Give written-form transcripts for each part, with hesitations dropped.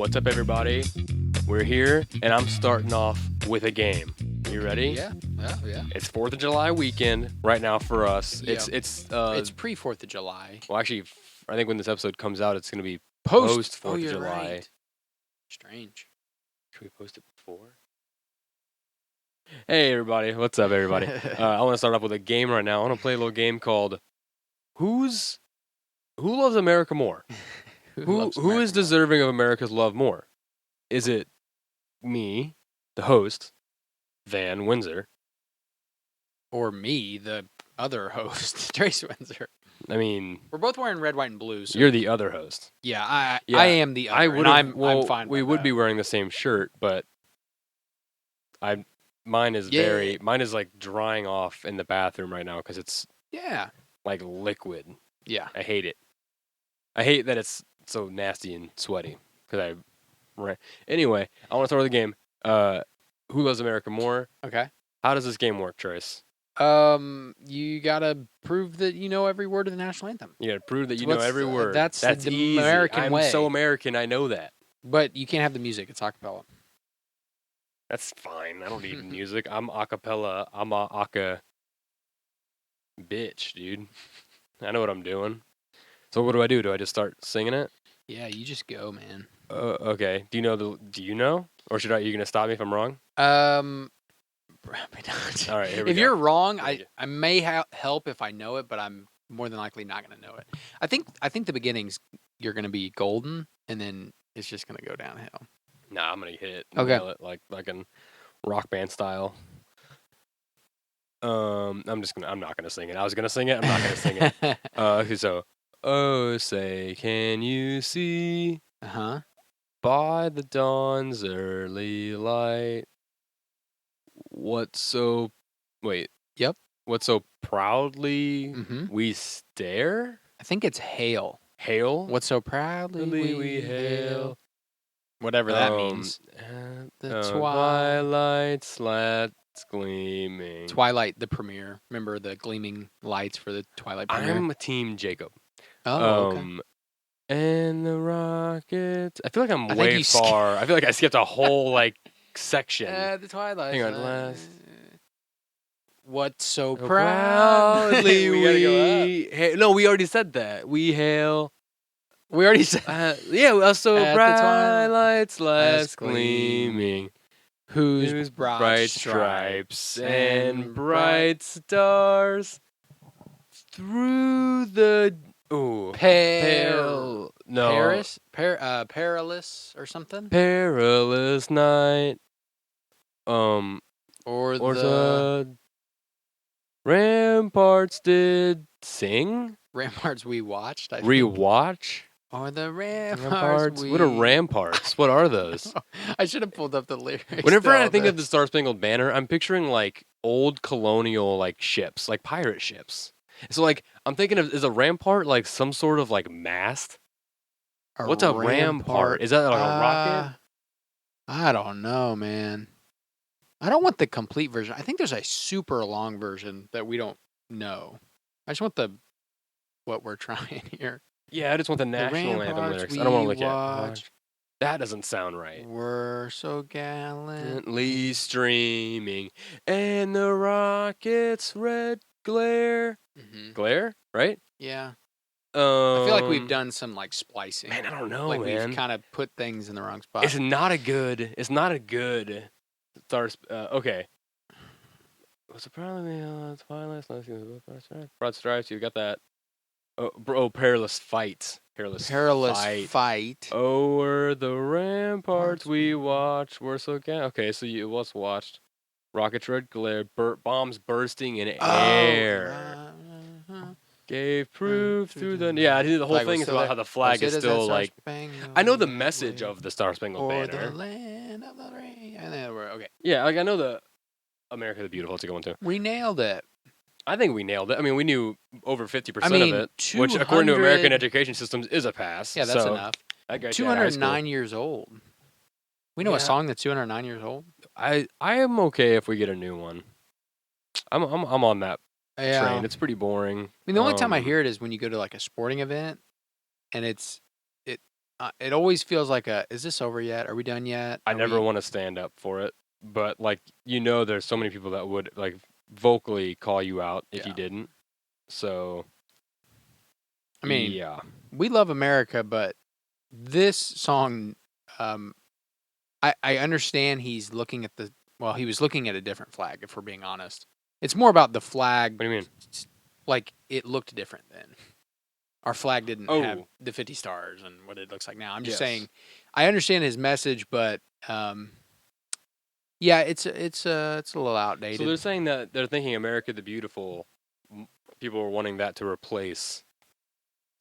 What's up, everybody? We're here, and I'm starting off with a game. You ready? Yeah. It's 4th of July weekend right now for us. Yeah. It's pre 4th of July. well, actually, I think when this episode comes out, it's going to be Post 4th of you're July. Right. Strange. Should we post it before? Hey, everybody. What's up, everybody? I want to start off with a game right now. I want to play a little game called Who Loves America More? Who is deserving of America's love more? Is it me, the host, Van Windsor? Or me, the other host, Trace Windsor. I mean, We're both wearing red, white, and blue. So you're the other host. Yeah, I am the other. I'm fine. We would be wearing the same shirt, but mine is like drying off in the bathroom right now because it's like liquid. Yeah, I hate it. I hate that it's so nasty and sweaty Anyway, I want to start with the game. Who Loves America More? Okay. How does this game work, Trace? You gotta prove that you know every word of the national anthem. You gotta prove that you know every word. That's the easy. American way. I'm so American, I know that. But you can't have the music. It's acapella. That's fine. I don't need music. I'm acapella. I'm a aka bitch, dude. I know what I'm doing. So what do? Do I just start singing it? Yeah, you just go, man. Okay. Do you know? Or are you gonna stop me if I'm wrong? Probably not. All right, here we if go. you're wrong, I may help if I know it, but I'm more than likely not going to know it. I think the beginnings you're going to be golden, and then it's just going to go downhill. Nah, I'm gonna hit it. Okay. Nail it like in rock band style. I'm not gonna sing it. I was gonna sing it. I'm not gonna sing it. Okay, so oh, say, can you see? By the dawn's early light. What so proudly we stare? I think it's hail. Hail? What so proudly we hail. Whatever that means. The twilight slants gleaming. Twilight, the premiere. Remember the gleaming lights for the Twilight premiere? I'm a team Jacob. Oh, okay. And the rockets. I feel like I'm way far. I feel like I skipped a whole section. The Twilight. Hang on, last. What so proudly we No, we already said that. We hail. We already said. So twilight's last gleaming. Whose bright stripes and bright stars through the perilous or something. Perilous night. Or the ramparts did sing. Ramparts we watched. Rewatch. Or the ramparts. What are ramparts? What are those? I should have pulled up the lyrics. Whenever I think of the Star Spangled Banner, I'm picturing old colonial pirate ships. So I'm thinking of, is a rampart some sort of mast? What's a rampart? Is that a rocket? I don't know, man. I don't want the complete version. I think there's a super long version that we don't know. I just want what we're trying here. Yeah, I just want the national anthem lyrics. I don't want to look at. That doesn't sound right. We're so gallantly streaming, and the rocket's red glare. Glare, right? Yeah. I feel like we've done some splicing. Man, I don't know, man. We've kind of put things in the wrong spot. It's not a good start. Okay. What's the problem? Twilight, broad stripes. You got that. Perilous fight. Perilous fight. Over the ramparts we watched. We're so okay, so you was watched. Rockets red glare, bombs bursting in air. Gave proof through the... Yeah, I think the whole thing is about how the flag is still I know the message of the Star Spangled Banner. The land of the rain. Okay. Yeah, I know the America the Beautiful. It's a good one too. We nailed it. I think we nailed it. I mean, we knew over 50% of it, which according to American education systems is a pass. Yeah, that's enough. 209 years old. We know a song that's 209 years old. I am okay if we get a new one. I'm on that train. It's pretty boring. I mean, the only time I hear it is when you go to a sporting event, and it always feels like is this over yet? Are we done yet? I Are never we? want to stand up for it, but like there's so many people that would like vocally call you out if you Yeah. didn't. So I mean, yeah, we love America, but this song, um, I understand he's looking at he was looking at a different flag, if we're being honest. It's more about the flag, what do you mean? like, it looked different then. Our flag didn't have Oh, the 50 stars and what it looks like now. I'm just yes. saying, I understand his message, but, yeah, it's a little So outdated. they're saying that they're thinking America the Beautiful. People are wanting that to replace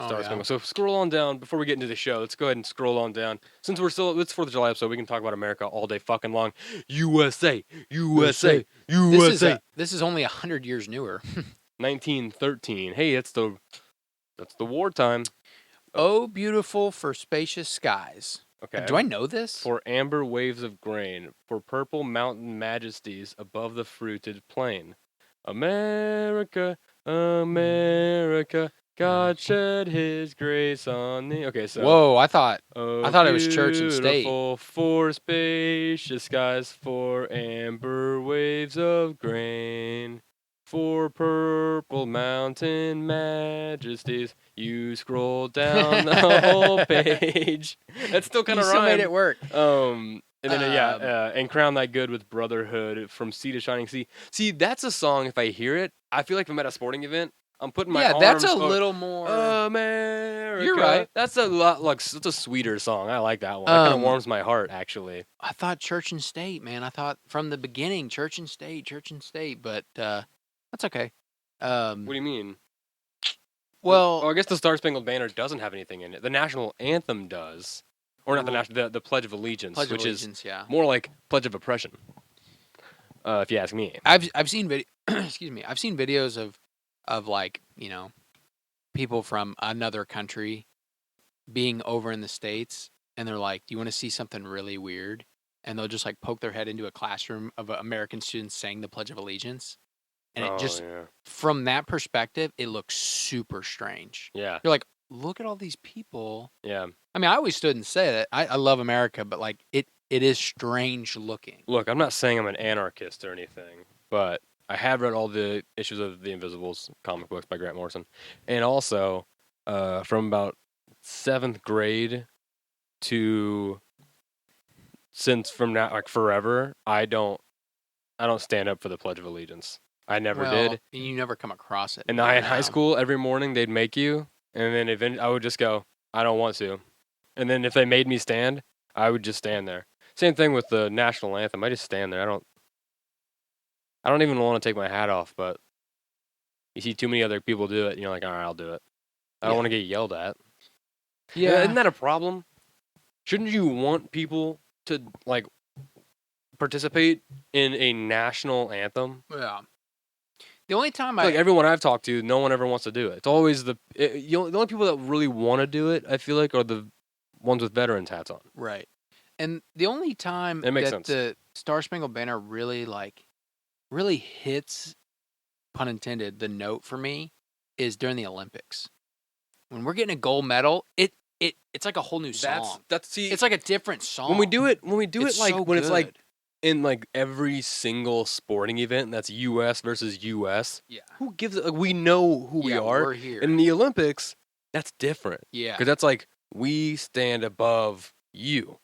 Oh, Star yeah. Spangled. So scroll on down before we get into the show. Let's go ahead and scroll on down. Since it's 4th of July episode, we can talk about America all day fucking long. USA, USA, USA. This is only 100 years newer. 1913. Hey, that's the wartime. Oh, beautiful for spacious skies. Okay. Do I know this? For amber waves of grain, for purple mountain majesties above the fruited plain. America, America, God shed his grace on thee. Okay, so. Whoa, I thought Oh, it was church and state. beautiful for spacious skies, for amber waves of grain, for purple mountain majesties. You scroll down the whole page. That still kind You of still made rhymed. it work. And then and crown thy good with brotherhood from sea to shining sea. See, that's a song. If I hear it, I feel like if I'm at a sporting event, I'm putting my arms. That's a little more. America. You're right. That's a lot that's a sweeter song. I like that one. That kind of warms my heart, actually. I thought church and state, man. I thought from the beginning church and state, but that's okay. What do you mean? Well, I guess the Star Spangled Banner doesn't have anything in it. The national anthem does, or not the national, the Pledge of Allegiance, which is more like Pledge of Oppression. If you ask me, I've seen excuse me. I've seen videos of like people from another country being over in the States, and they're like, "Do you want to see something really weird?" And they'll just like poke their head into a classroom of American students saying the Pledge of Allegiance, and it just from that perspective, it looks super strange. Yeah, you're like, look at all these people. Yeah, I mean, I always stood and say that I love America, but like it is strange looking. Look, I'm not saying I'm an anarchist or anything, but I have read all the issues of The Invisibles comic books by Grant Morrison, and also from about 7th grade to from now like forever, I don't stand up for the Pledge of Allegiance. I never did. And you never come across it. And in high school, every morning they'd make you, and then eventually I would just go, I don't want to. And then if they made me stand, I would just stand there. Same thing with the national anthem. I just stand there. I don't even want to take my hat off, but you see too many other people do it, and you're like, all right, I'll do it. I don't want to get yelled at. Yeah. Isn't that a problem? Shouldn't you want people to like participate in a national anthem? Yeah. The only time like everyone I've talked to, no one ever wants to do it. It's always the only people that really want to do it, I feel like, are the ones with veterans hats on. Right. And the only time that the Star Spangled Banner really hits, pun intended, the note for me is during the Olympics. When we're getting a gold medal, it's like a whole new song. It's like a different song. When we do it like when it's like in like every single sporting event that's US versus US. Yeah. Who gives it? Like, we know who we are. We're here. In the Olympics, that's different. Yeah. Because that's like we stand above you,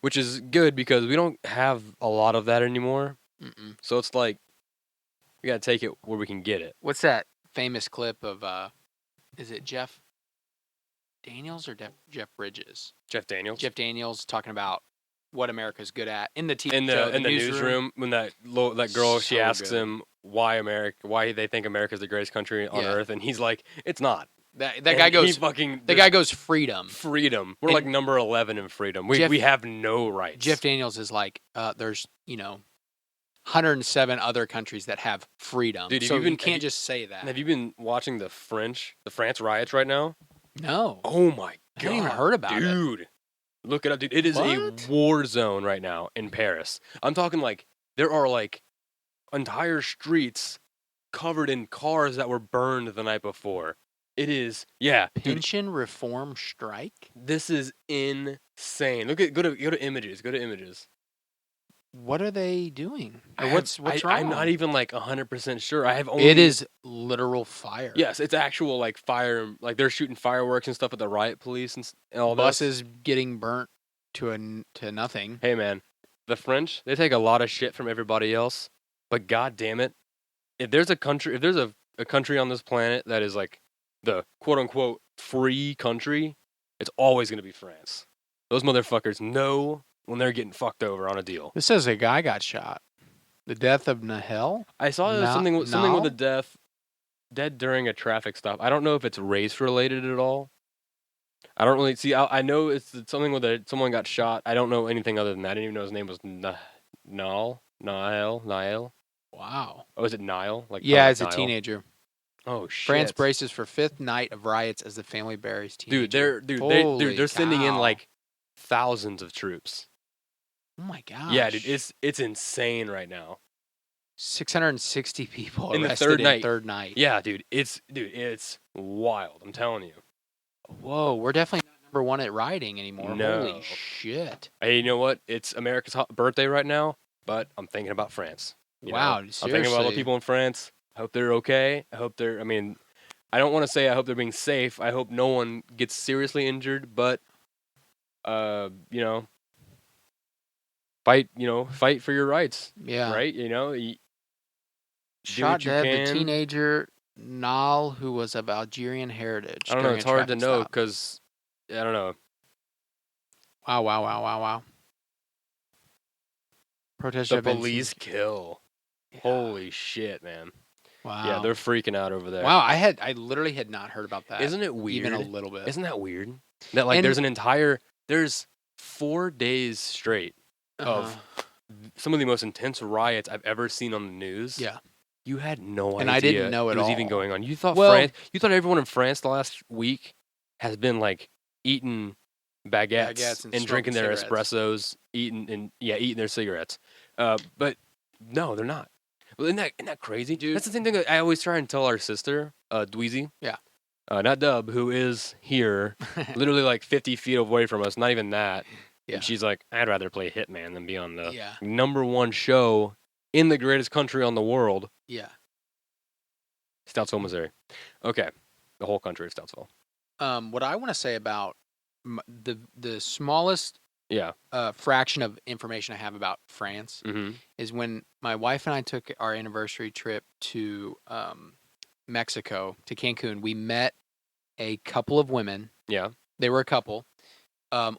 which is good because we don't have a lot of that anymore. Mm-mm. So it's like we got to take it where we can get it. What's that famous clip of is it Jeff Daniels or Jeff Bridges? Jeff Daniels. Jeff Daniels talking about what America's good at in the TV show, in the newsroom when that girl she asks him why they think America's the greatest country on earth, and he's like, it's not. That guy goes freedom. Freedom. We're like number 11 in freedom. We have no rights. Jeff Daniels is like, there's 107 other countries that have freedom. Dude, so you can't just say that. Have you been watching the France riots right now? No. Oh my god. I haven't even heard about it. Dude. Look it up, dude. It is a war zone right now in Paris. I'm talking like there are like entire streets covered in cars that were burned the night before. It is. Yeah, dude. Pension reform strike? This is insane. Go to images. Go to images. What are they doing? Or I what's have, wrong? I'm not even like 100% sure. I have only. It is literal fire. Yes, it's actual like fire. Like they're shooting fireworks and stuff at the riot police and all this. Buses getting burnt to nothing. Hey man, the French, they take a lot of shit from everybody else, but god damn it, if there's a country on this planet that is like the quote unquote free country, it's always gonna be France. Those motherfuckers know when they're getting fucked over on a deal. This says a guy got shot. The death of Nahel? I saw there was something with a dead during a traffic stop. I don't know if it's race related at all. I don't really see. I know it's something with someone got shot. I don't know anything other than that. I didn't even know his name was Niall. Wow. Oh, is it Niall? Like Yeah, like it's a Niall? teenager. Oh shit! France braces for fifth night of riots as the family buries teenager. They're sending in cow. like thousands of troops. Oh my gosh. Yeah, dude, it's insane right now. 660 people In the arrested third third night. Yeah, dude, it's wild. I'm telling you. Whoa, we're definitely not number one at rioting anymore. No. Holy shit. Hey, you know what? It's America's birthday right now, but I'm thinking about France. You Wow, know? seriously. I'm thinking about all the people in France. I hope they're okay. I mean, I don't want to say I hope they're being safe. I hope no one gets seriously injured, but, you know, fight for your rights. Yeah. Right? You know, Shot what you dead can. the teenager Nal, who was of Algerian heritage. I don't know. during It's a hard to traffic know stop. because, I don't know. Wow. Protesters The have been police kill. Yeah. Holy shit, man. Wow. Yeah, they're freaking out over there. Wow, I literally had not heard about that. Isn't it weird? Even a little bit. Isn't that weird? That like And- there's 4 days straight of some of the most intense riots I've ever seen on the news. Yeah. You had no idea. And I didn't know it at was all. even going on. You thought Well- you thought everyone in France the last week has been like eating baguettes, Baguettes and and drinking their smoking espressos, eating their cigarettes. But no, they're not. Well, isn't that crazy? Dude. That's the same thing that I always try and tell our sister, Dweezy. Yeah. Not Dub, who is here, literally like 50 feet away from us, not even that. Yeah. And she's like, I'd rather play Hitman than be on the Yeah. #1 show in the greatest country on the world, Yeah. Stoutsville, Missouri. Okay. The whole country of Stoutsville. What I want to say about the smallest Yeah. fraction of information I have about France Mm-hmm. is when my wife and I took our anniversary trip to Mexico, to Cancun. We met a couple of women. Yeah. They were a couple,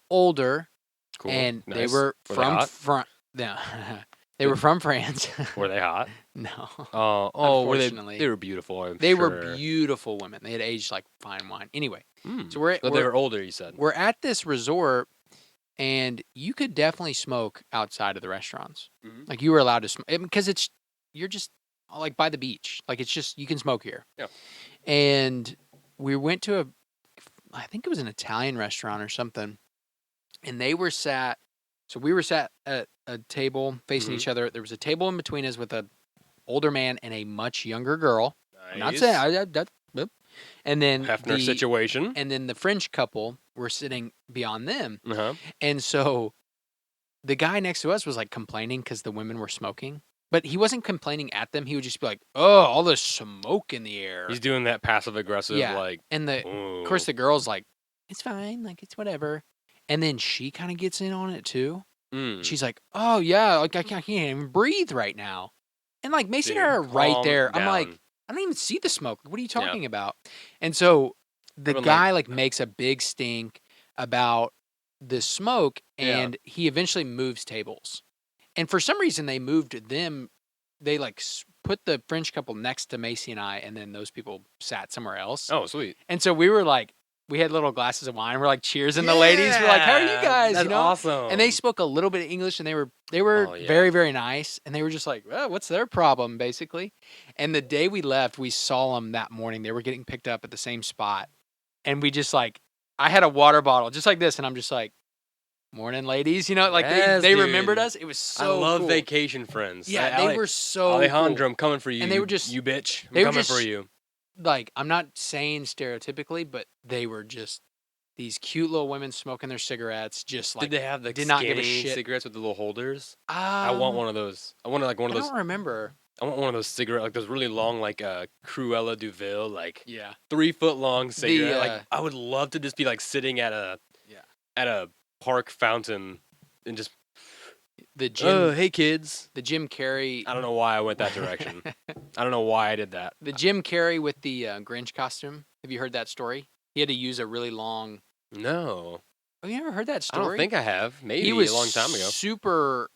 older, Cool. and Nice. they were they from hot? No, they were from France. Were they hot? No, Were they? Unfortunately. They were beautiful. I'm they sure. were beautiful women. They had aged like fine wine. Anyway, Mm. so we're But they were older, you said. we're at this resort, and you could definitely smoke outside of the restaurants. Mhm. Like you were allowed to smoke because you're just like by the beach. Like it's just you can smoke here. Yeah. And we went to I think it was an Italian restaurant or something, and they were sat. So we were sat at a table facing Mhm. each other. There was a table in between us with a older man and a much younger girl. I'm not Nice. saying and then Hefner situation. and then the French couple were sitting beyond them. Uh-huh. And so the guy next to us was like complaining because the women were smoking, but he wasn't complaining at them. He would just be like, "Oh, all this smoke in the air." He's doing that passive aggressive, Yeah. like. And of course, the girl's like, "It's fine, like it's whatever." And then she kind of gets in on it too. Mm. She's like, "Oh yeah, like I can't even breathe right now," and like Mason Dude, and her are right calm there. I'm like, down. I don't even see the smoke. What are you talking about? And so the But, guy like makes a big stink about the smoke, Yeah. and he eventually moves tables. And for some reason, they moved them. They like put the French couple next to Macy and I, and then those people sat somewhere else. Oh, sweet. And so we were like, we had little glasses of wine. We're like cheersing the ladies. We're like, how are you guys? That's you know? awesome. And they spoke a little bit of English, and they were Oh, yeah. very, very nice. And they were just like, well, what's their problem, basically? And the day we left, we saw them that morning. They were getting picked up at the same spot. And we just like, I had a water bottle just like this, and I'm just like, morning, ladies. You know, like Yes, they dude. remembered us. It was so I love cool. vacation friends. Yeah, they were so Alejandro, cool. I'm coming for you. And they were just- you bitch. I'm they were coming just- for you. like, I'm not saying stereotypically, but they were just these cute little women smoking their cigarettes, just like Did they have the did not give a skinny shit. cigarettes with the little holders? I want one of those. I want like one of I those. don't remember. I want one of those cigarette, like those really long, like Cruella Duville, like Yeah. 3 foot long cigarette. Like uh, I would love to just be like sitting at a park fountain and just the oh Jim hey kids. the Jim Carrey I don't know why I went that direction. I don't know why I did that. the Jim Carrey with the Grinch costume. Have you heard that story? He had to use a really long. No, Oh, you never heard that I story? don't think I have. Maybe He was a long time ago. super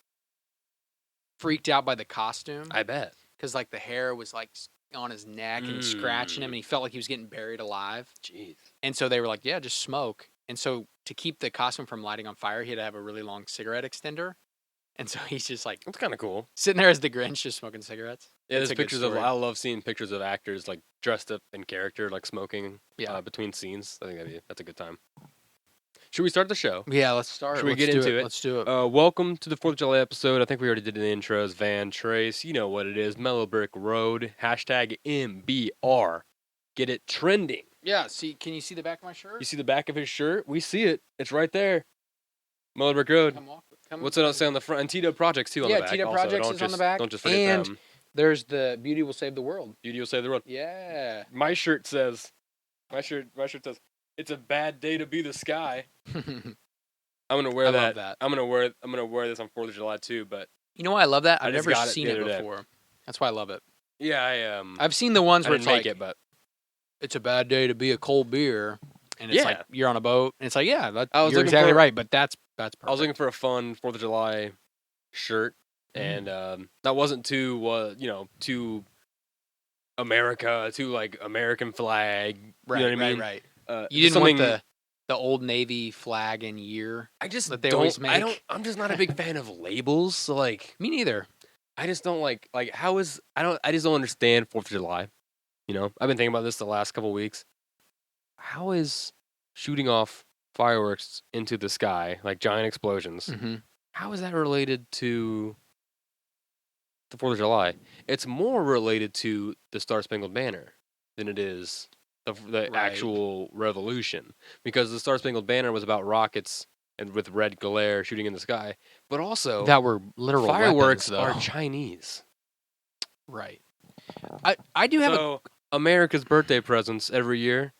freaked out by the costume I bet. because like the hair was like on his neck and scratching him, and he felt like he was getting buried alive. Jeez. And so they were like, "Yeah, just smoke." And so to keep the costume from lighting on fire, he had to have a really long cigarette extender. And so he's just like That's kind of cool. sitting there as the Grinch, just smoking cigarettes. Yeah, It's there's a good pictures of. story. I love seeing pictures of actors like dressed up in character, like smoking. Yeah. Between scenes. I think that's a good time. Should we start the show? Yeah, let's start. Should we Let's get do into it? Let's do it. Welcome to the 4th of July episode. I think we already did the intros. Van Trace, you know what it is. Mellow Brick Road. Hashtag MBR. Get it trending. Yeah. See, can you see the back of my shirt? You see the back of his shirt? We see it. It's right there. Mellow Brick Road. What's it say on the front? And Tito Projects too on the back. Tito also. Projects Don't is on just, the back. Don't just forget And them. there's the Beauty Will Save the World. Beauty will save the world. Yeah. My shirt says. My shirt says. It's a bad day to be the sky. I'm gonna wear I that. love that. I'm gonna wear this on 4th of July too. But You know why I love that? I I've just never got it seen the it other day. before. That's why I love it. yeah, I've seen the ones I where didn't it's make like, it, but it's a bad day to be a cold beer, and it's Yeah. like you're on a boat, and it's like, yeah, I was you're looking exactly for- right. But that's perfect. I was looking for a fun 4th of July shirt, and that wasn't too too America, too like American flag. right, you know what I mean? right. just You didn't something- want the Old Navy flag and year. I just that they don't. always I make. don't. I'm just not a big fan of labels. So like, Me neither. I just don't like how is I just don't understand 4th of July. You know, I've been thinking about this the last couple weeks. How is shooting off fireworks into the sky like giant explosions? Mm-hmm. How is that related to the 4th of July? It's more related to the Star Spangled Banner than it is the Right. actual revolution, because the Star Spangled Banner was about rockets and with red glare shooting in the sky, but also That were literal fireworks weapons, are Chinese. right. I do have a So America's birthday presents every year,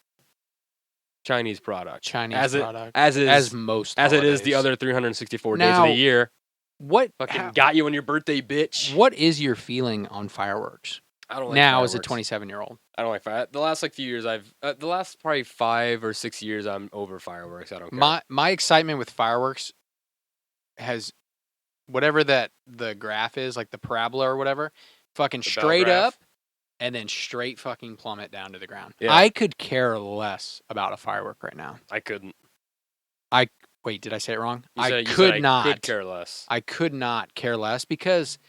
Chinese product. Chinese as product as is as most as it is the holidays. other 364 days of Now, the year. What Fucking got you on your birthday, bitch. What is your feeling on fireworks I don't like now as a fireworks. 27-year-old? I don't like fire. The last few years, the last probably 5 or 6 years, I'm over fireworks. I don't care. My excitement with fireworks has whatever that the graph is, like the parabola or whatever, fucking The bell straight graph? up and then straight fucking plummet down to the ground. Yeah. I could care less about a firework right now. I couldn't. Wait, did I say it wrong? You I said could I not. could care less. I could not care less because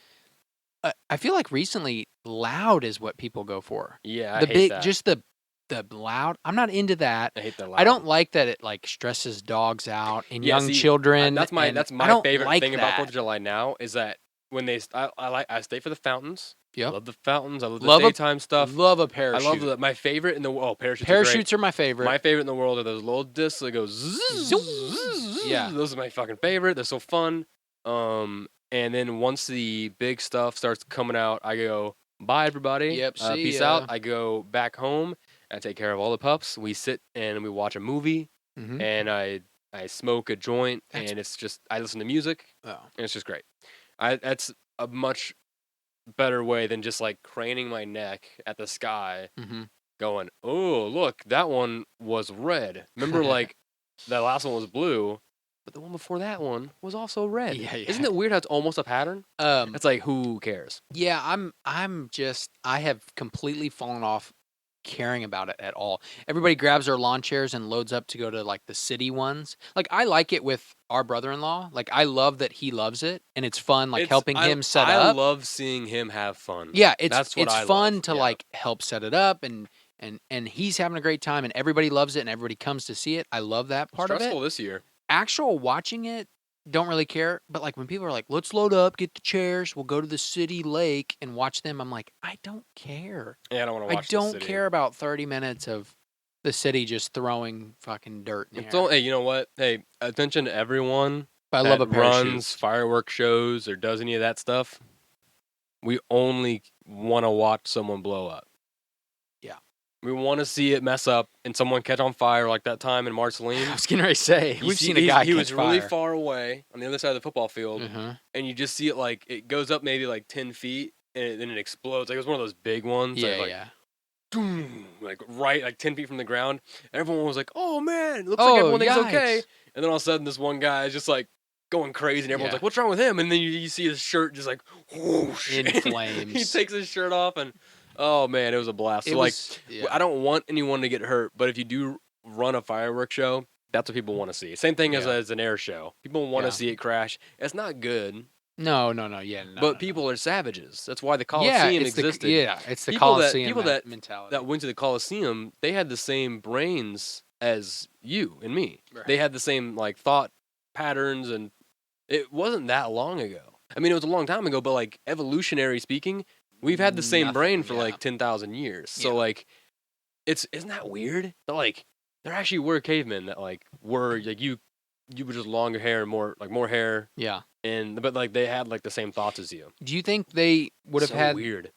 I feel like recently loud is what people go for. Yeah, I The hate big, that. just the loud. I'm not into that. I hate that. I don't like that it like stresses dogs out and Yeah, young see, children. That's my and I don't favorite like thing about that. 4th of July now is that when I stay for the fountains. Yep. I love the fountains. I love the Love a- daytime stuff. Love a parachute. I love my favorite in the world. Parachutes. Are great. Parachutes are my favorite. My favorite in the world are those little discs that go zzz. Yeah. Those are my fucking favorite. They're so fun. And then once the big stuff starts coming out, I go, bye everybody. Yep, see peace ya. out. I go back home. I take care of all the pups. We sit and we watch a movie, Mhm. and I smoke a joint, That's- and it's just I listen to music, Oh. and it's just great. That's a much better way than just like craning my neck at the sky, Mhm. going, "Oh, look, that one was red." Remember, like that last one was blue, but the one before that one was also red. Yeah, yeah. Isn't it weird how it's almost a pattern? It's like, who cares? Yeah, I have completely fallen off caring about it at all. Everybody grabs their lawn chairs and loads up to go to like the city ones. Like I like it with our brother-in-law. Like I love that he loves it and it's fun like helping him set I up. love seeing him have fun. Yeah, That's what it's I fun love, to yeah. like help set it up and he's having a great time and everybody loves it and everybody comes to see it. I love that part of Stressful it. this year. Actual watching it don't really care. But like when people are like, let's load up, get the chairs, we'll go to the city lake and watch them. I'm like, I don't care. Yeah, I don't want to I watch the don't city. care about 30 minutes of the city just throwing fucking dirt in the air. Hey, you know what? Hey, attention to everyone But I that love a runs parachute. fireworks shows or does any of that stuff. We only want to watch someone blow up. Yeah. We want to see it mess up and someone catch on fire like that time in Marceline. I was getting ready to say, we've seen a guy He catch was really fire. far away on the other side of the football field, and you just see it like it goes up maybe like 10 feet and then it explodes. Like it was one of those big ones. Yeah, that, like, yeah. Boom, like right like 10 feet from the ground. Everyone was like, "Oh man, it looks like everyone thinks it's okay." And then all of a sudden, this one guy is just like going crazy, and everyone's like, "What's wrong with him?" And then you see his shirt just like whoosh, in flames. He takes his shirt off, and oh man, it was a blast. I don't want anyone to get hurt, but if you do run a fireworks show, that's what people want to see. Same thing as an air show. People want to see it crash. It's not good. No, but people are savages. That's why the Coliseum existed. It's the Coliseum mentality. That went to the Coliseum, they had the same brains as you and me. Right. They had the same like thought patterns, and it wasn't that long ago. I mean, it was a long time ago, but like evolutionary speaking, we've had the same brain for like 10,000 years. So like, isn't that weird? That like there actually were cavemen that like were like you were just longer hair and more hair. Yeah. But like they had like the same thoughts as you. Do you think they would have had weird?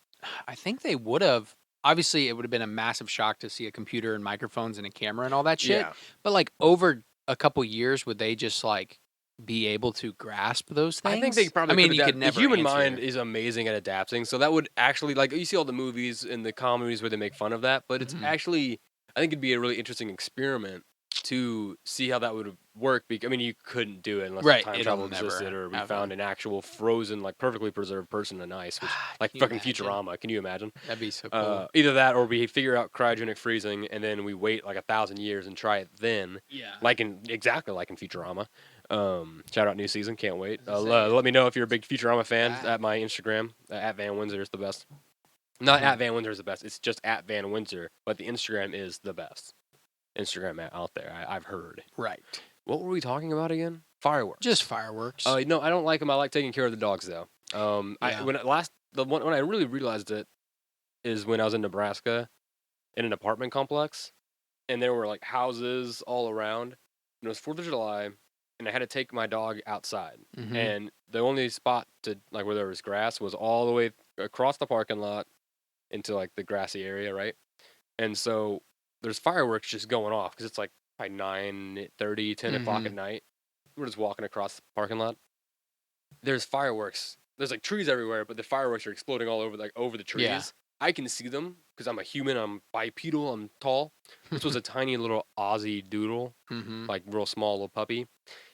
I think they would have. Obviously, it would have been a massive shock to see a computer and microphones and a camera and all that shit. Yeah. But like over a couple years, would they just like be able to grasp those things? I think they probably. I mean, you could never. The human mind is amazing at adapting, so that would actually like you see all the movies and the comedies where they make fun of that, but it's actually I think it'd be a really interesting experiment to see how that would work. I mean, you couldn't do it unless time travel existed, or we found an actual frozen, like perfectly preserved person in ice, which, like fucking Futurama. Can you imagine? That'd be so cool. Either that, or we figure out cryogenic freezing, and then we wait like 1,000 years and try it then. Yeah. Exactly like in Futurama. Shout out new season, can't wait. Let me know if you're a big Futurama fan at my Instagram. At Van Windsor is the best. Not at Van Windsor is the best. It's just at Van Windsor, but the Instagram is the best. Instagram out there, I've heard. Right. What were we talking about again? Fireworks. Just fireworks. No, I don't like them. I like taking care of the dogs though. When I really realized it is when I was in Nebraska in an apartment complex, and there were like houses all around. And it was 4th of July, and I had to take my dog outside, and the only spot to like where there was grass was all the way across the parking lot into like the grassy area, right? And so there's fireworks just going off because it's like by 9:30, 10 o'clock at night. We're just walking across the parking lot. There's fireworks. There's like trees everywhere, but the fireworks are exploding all over the trees. Yeah. I can see them because I'm a human. I'm bipedal. I'm tall. This was a tiny little Aussie doodle, like real small little puppy,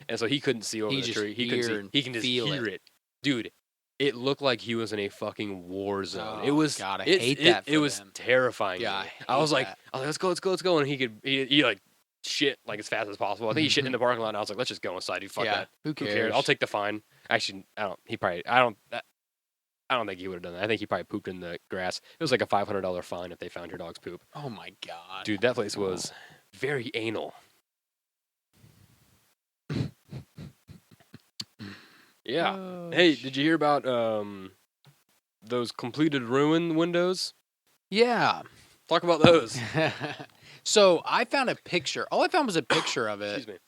and so he couldn't see over the tree. He couldn't see. He can just hear it, dude. It looked like he was in a fucking war zone. Oh, it was. God, I hate that. It was terrifying. Yeah, I was like, let's go, and he like shit like as fast as possible. I think he shit in the parking lot. And I was like, let's just go inside. Dude, fuck that. Who cares? I'll take the fine. Actually, I don't think he would have done that. I think he probably pooped in the grass. It was like a $500 fine if they found your dog's poop. Oh my God, dude, that place was very anal. Yeah. Oh, hey, did you hear about those completed ruin windows? Yeah. Talk about those. So I found a picture. All I found was a picture of it. Excuse me.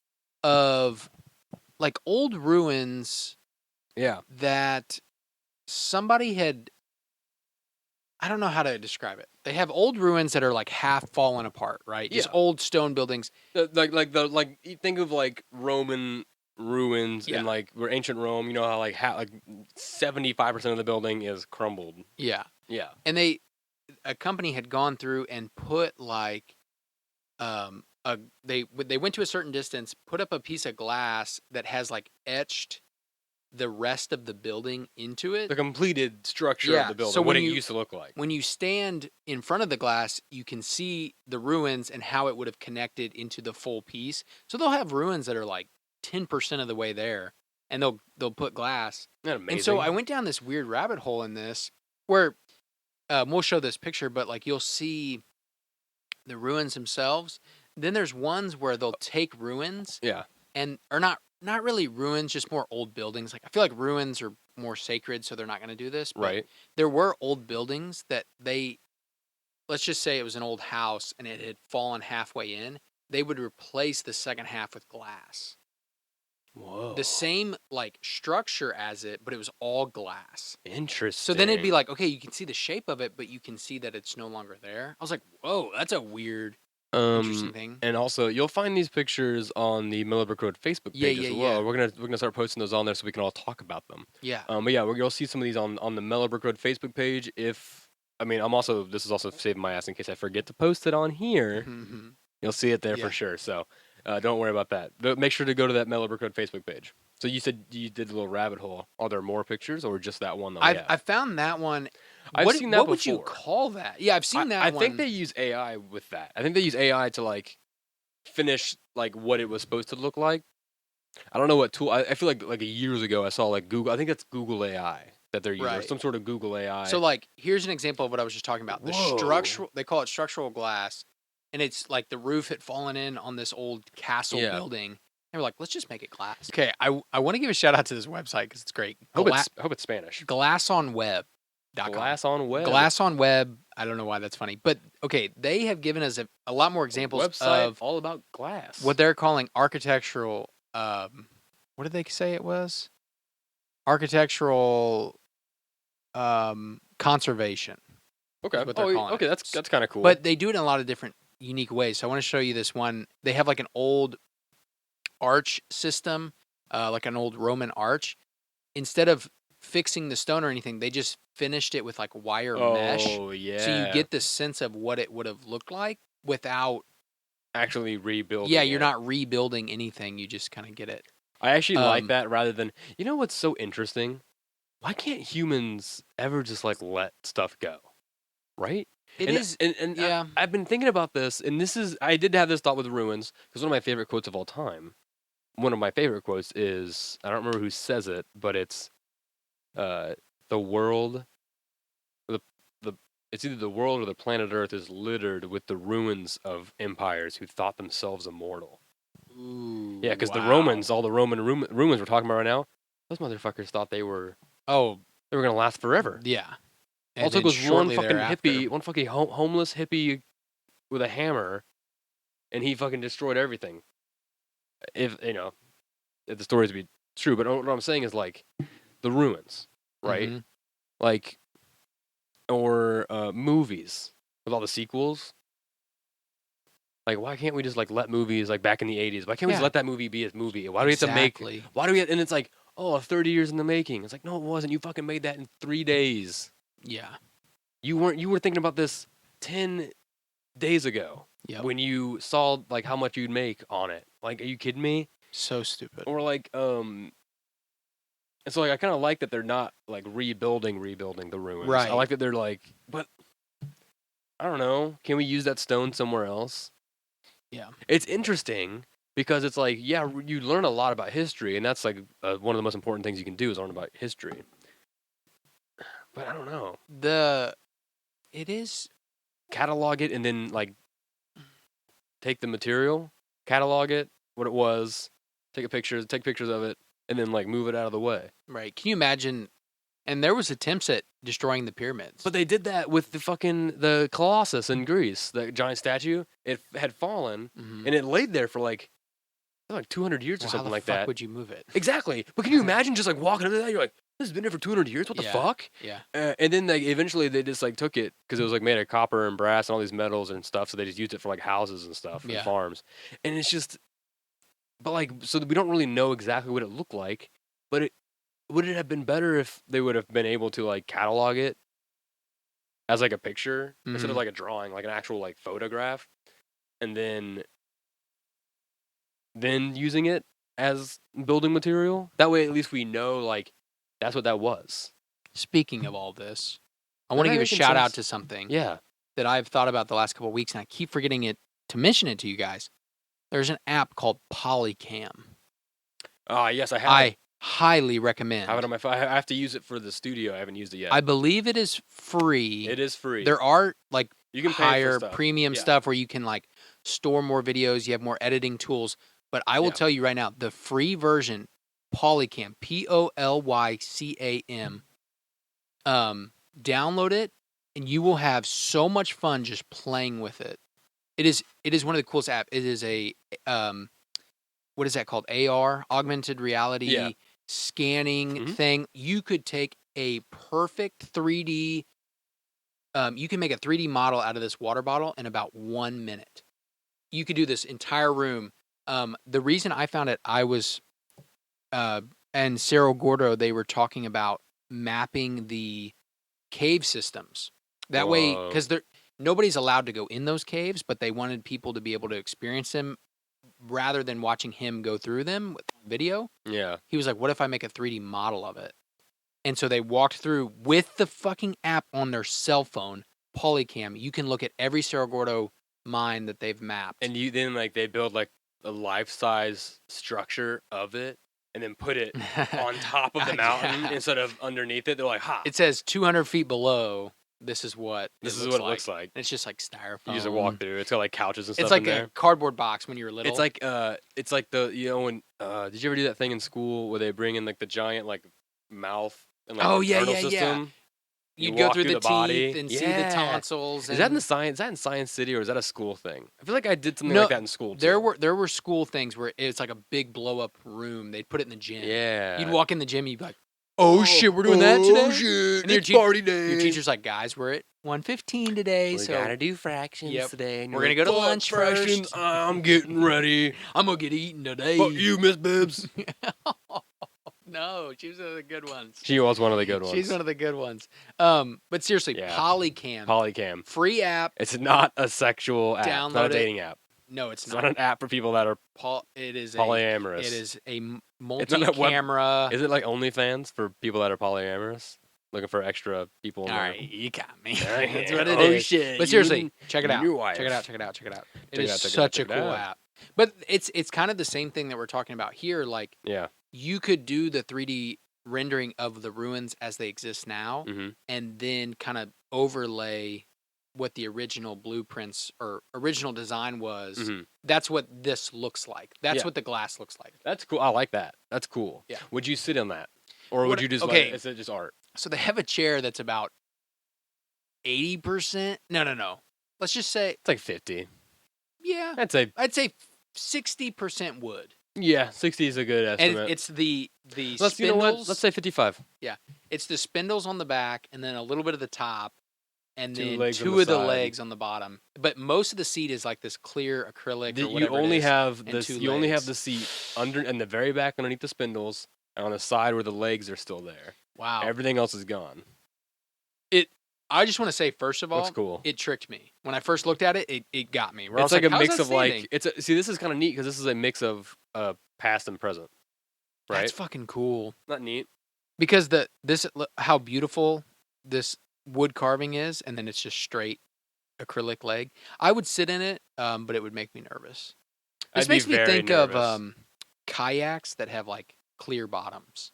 Of like old ruins. Yeah. That somebody had. I don't know how to describe it. They have old ruins that are like half fallen apart, right? Just old stone buildings. Like you think of like Roman ruins in like where ancient Rome, you know how like 75% of the building is crumbled. Yeah. Yeah. And a company had gone through and put like they went to a certain distance, put up a piece of glass that has like etched the rest of the building into it. The completed structure of the building, so what it used to look like. When you stand in front of the glass, you can see the ruins and how it would have connected into the full piece. So they'll have ruins that are like 10% of the way there, and they'll put glass. Isn't that amazing? And so I went down this weird rabbit hole in this where we'll show this picture, but like you'll see the ruins themselves. Then there's ones where they'll take ruins. Yeah. Or not not really ruins, just more old buildings. Like I feel like ruins are more sacred, so they're not going to do this. But Right. there were old buildings that let's just say it was an old house and it had fallen halfway in. They would replace the second half with glass. Whoa. The same like structure as it, but it was all glass. Interesting. So then it'd be like, okay, you can see the shape of it, but you can see that it's no longer there. I was like, whoa, that's a weird, interesting thing. And also, you'll find these pictures on the Mellow Brick Road Facebook page as well. We're gonna start posting those on there so we can all talk about them. Yeah. But yeah, you'll see some of these on the Mellow Brick Road Facebook page. This is also saving my ass in case I forget to post it on here. Mhm. You'll see it there for sure. So don't worry about that. But make sure to go to that Mellow Brick Road Facebook page. So you said you did a little rabbit hole. Are there more pictures or just that one? I found that one. I've seen that What would you before. call that? Yeah, I've seen that I one. think they use AI with that. I think they use AI to like finish like what it was supposed to look like. I don't know what tool. I feel like years ago I saw like Google. I think that's Google AI that they're using, or Right. some sort of Google AI. So like, here's an example of what I was just talking about. The Whoa. structural, they call it structural glass, and it's like the roof had fallen in on this old castle building. They were like, let's just make it glass. Okay, I want to give a shout out to this website because it's great. I hope it's Spanish. Glassonweb.com. Glass on web. Glass on web. I don't know why that's funny, but okay, they have given us a lot more examples Website of all about glass. what they're calling architectural. What did they say it was? Architectural conservation. Okay. What they're calling okay. it. That's kind of cool. But they do it in a lot of different unique ways. So I want to show you this one. They have like an old arch system, like an old Roman arch. Instead of fixing the stone or anything, they just finished it with like wire mesh. Oh yeah. So you get the sense of what it would have looked like without actually rebuilding. Yeah, you're not rebuilding anything. You just kind of get it. I actually like that rather than, you know what's so interesting? Why can't humans ever just like let stuff go? Right? I've been thinking about this, and I did have this thought with ruins, because one of my favorite quotes of all time, one of my favorite quotes is, I don't remember who says it, but it's the world, it's either the world or the planet Earth is littered with the ruins of empires who thought themselves immortal. Ooh, yeah, because the Romans, all the Roman ruins we're talking about right now, those motherfuckers thought they were gonna last forever. Yeah. And all it took was one fucking homeless hippie with a hammer, and he fucking destroyed everything. If the stories be true, but what I'm saying is like the ruins, right? Mm-hmm. Like, or movies with all the sequels. Like, why can't we just like let movies like back in the 80s? Why can't we just let that movie be a movie? Why do we have to make? Why do we? And it's like, 30 years in the making. It's like, no, it wasn't. You fucking made that in 3 days. Yeah. You were thinking about this 10 days ago. Yep. When you saw like how much you'd make on it. Like, are you kidding me? So stupid. Or like, and so like I kind of like that they're not like rebuilding the ruins. Right. I like that they're like, but I don't know. Can we use that stone somewhere else? Yeah. It's interesting because it's like, yeah, you learn a lot about history, and that's like one of the most important things you can do is learn about history. But I don't know. It is catalog it and then like take the material, catalog it, what it was, take pictures of it, and then like move it out of the way. Right. Can you imagine? And there was attempts at destroying the pyramids. But they did that with the Colossus in Greece, the giant statue. It had fallen, and it laid there for like 200 years or something like that. How the fuck would you move it? Exactly. But can you imagine just like walking into that? You're like, this has been there for 200 years. What the fuck? Yeah. And then like eventually they just like took it because it was like made of copper and brass and all these metals and stuff. So they just used it for like houses and stuff and farms. And it's just, but like, so we don't really know exactly what it looked like. But would it have been better if they would have been able to like catalog it as like a picture instead of like a drawing, like an actual like photograph, and then using it as building material? That way, at least we know like that's what that was. Speaking of all this, I want to give a shout out to something that I've thought about the last couple of weeks, and I keep forgetting to mention it to you guys. There's an app called Polycam. Yes, I have. I highly recommend. I have it on my phone. I have to use it for the studio. I haven't used it yet. I believe it is free. It is free. There are like you can higher premium stuff where you can like store more videos. You have more editing tools. But I will Yeah. tell you right now, the free version, Polycam, Polycam, download it, and you will have so much fun just playing with it. It is one of the coolest apps. It is a what is that called? AR, augmented reality scanning thing. You could take a perfect 3D. You can make a 3D model out of this water bottle in about 1 minute. You could do this entire room. The reason I found it, I was, and Cerro Gordo, they were talking about mapping the cave systems. That way, because nobody's allowed to go in those caves, but they wanted people to be able to experience them rather than watching him go through them with video. Yeah. He was like, what if I make a 3D model of it? And so they walked through with the fucking app on their cell phone, Polycam. You can look at every Cerro Gordo mine that they've mapped. And you then like they build like a life-size structure of it and then put it on top of the mountain instead of underneath it. They're like, ha. It says 200 feet below. This is what it looks like. It's just like styrofoam. You just walk through. It's got like couches and stuff. It's like in there. a cardboard box when you were little. It's like the when did you ever do that thing in school where they bring in like the giant like mouth and like internal system? You'd go through the teeth body and see the tonsils. Is that in Science City or is that a school thing? I feel like I did something like that in school too. There were school things where it's like a big blow up room. They'd put it in the gym. Yeah. You'd walk in the gym, you'd be like, oh shit, we're doing that today? Oh shit, and it's party day. Your teacher's like, guys, we're at 1:15 today, we so gotta do fractions today. We're gonna go to lunch fractions. first. I'm getting ready. I'm gonna get eaten today. Fuck you, Miss Bibbs. No, she was one of the good ones. She was one of the good ones. She's one of the good ones. But seriously, Polycam. Free app. It's not a sexual app. Download it's not a dating app. No, it's not. It's not an app for people that are polyamorous. It is a multi-camera. Is it like OnlyFans for people that are polyamorous? Looking for extra people. All right, you got me. That's what it is. Shit. But seriously, check it out. Your wife. Check it out. It is such a cool app. But it's kind of the same thing that we're talking about here. Like, you could do the 3D rendering of the ruins as they exist now, and then kind of overlay what the original blueprints or original design was. That's what this looks like. That's what the glass looks like. That's cool. I like that. That's cool. Yeah. Would you sit on that, or would you just is it just art? So they have a chair that's about 80%. No. Let's just say it's like 50. Yeah, I'd say 60% wood. Yeah, 60 is a good estimate. And it's the spindles. You know what? Let's say 55. Yeah, it's the spindles on the back, and then a little bit of the top, and then two of the legs on the bottom. But most of the seat is like this clear acrylic. Or whatever you only it is, have and this. You only have the seat under in the very back underneath the spindles, and on the side where the legs are still there. Wow. Everything else is gone. I just want to say, first of all, looks cool. It tricked me. When I first looked at it, it got me. It's like a mix of like see, this is kind of neat because this is a mix of past and present. Right? That's fucking cool. Not neat. Because how beautiful this wood carving is, and then it's just straight acrylic leg. I would sit in it, but it would make me nervous. This makes me think of kayaks that have like clear bottoms.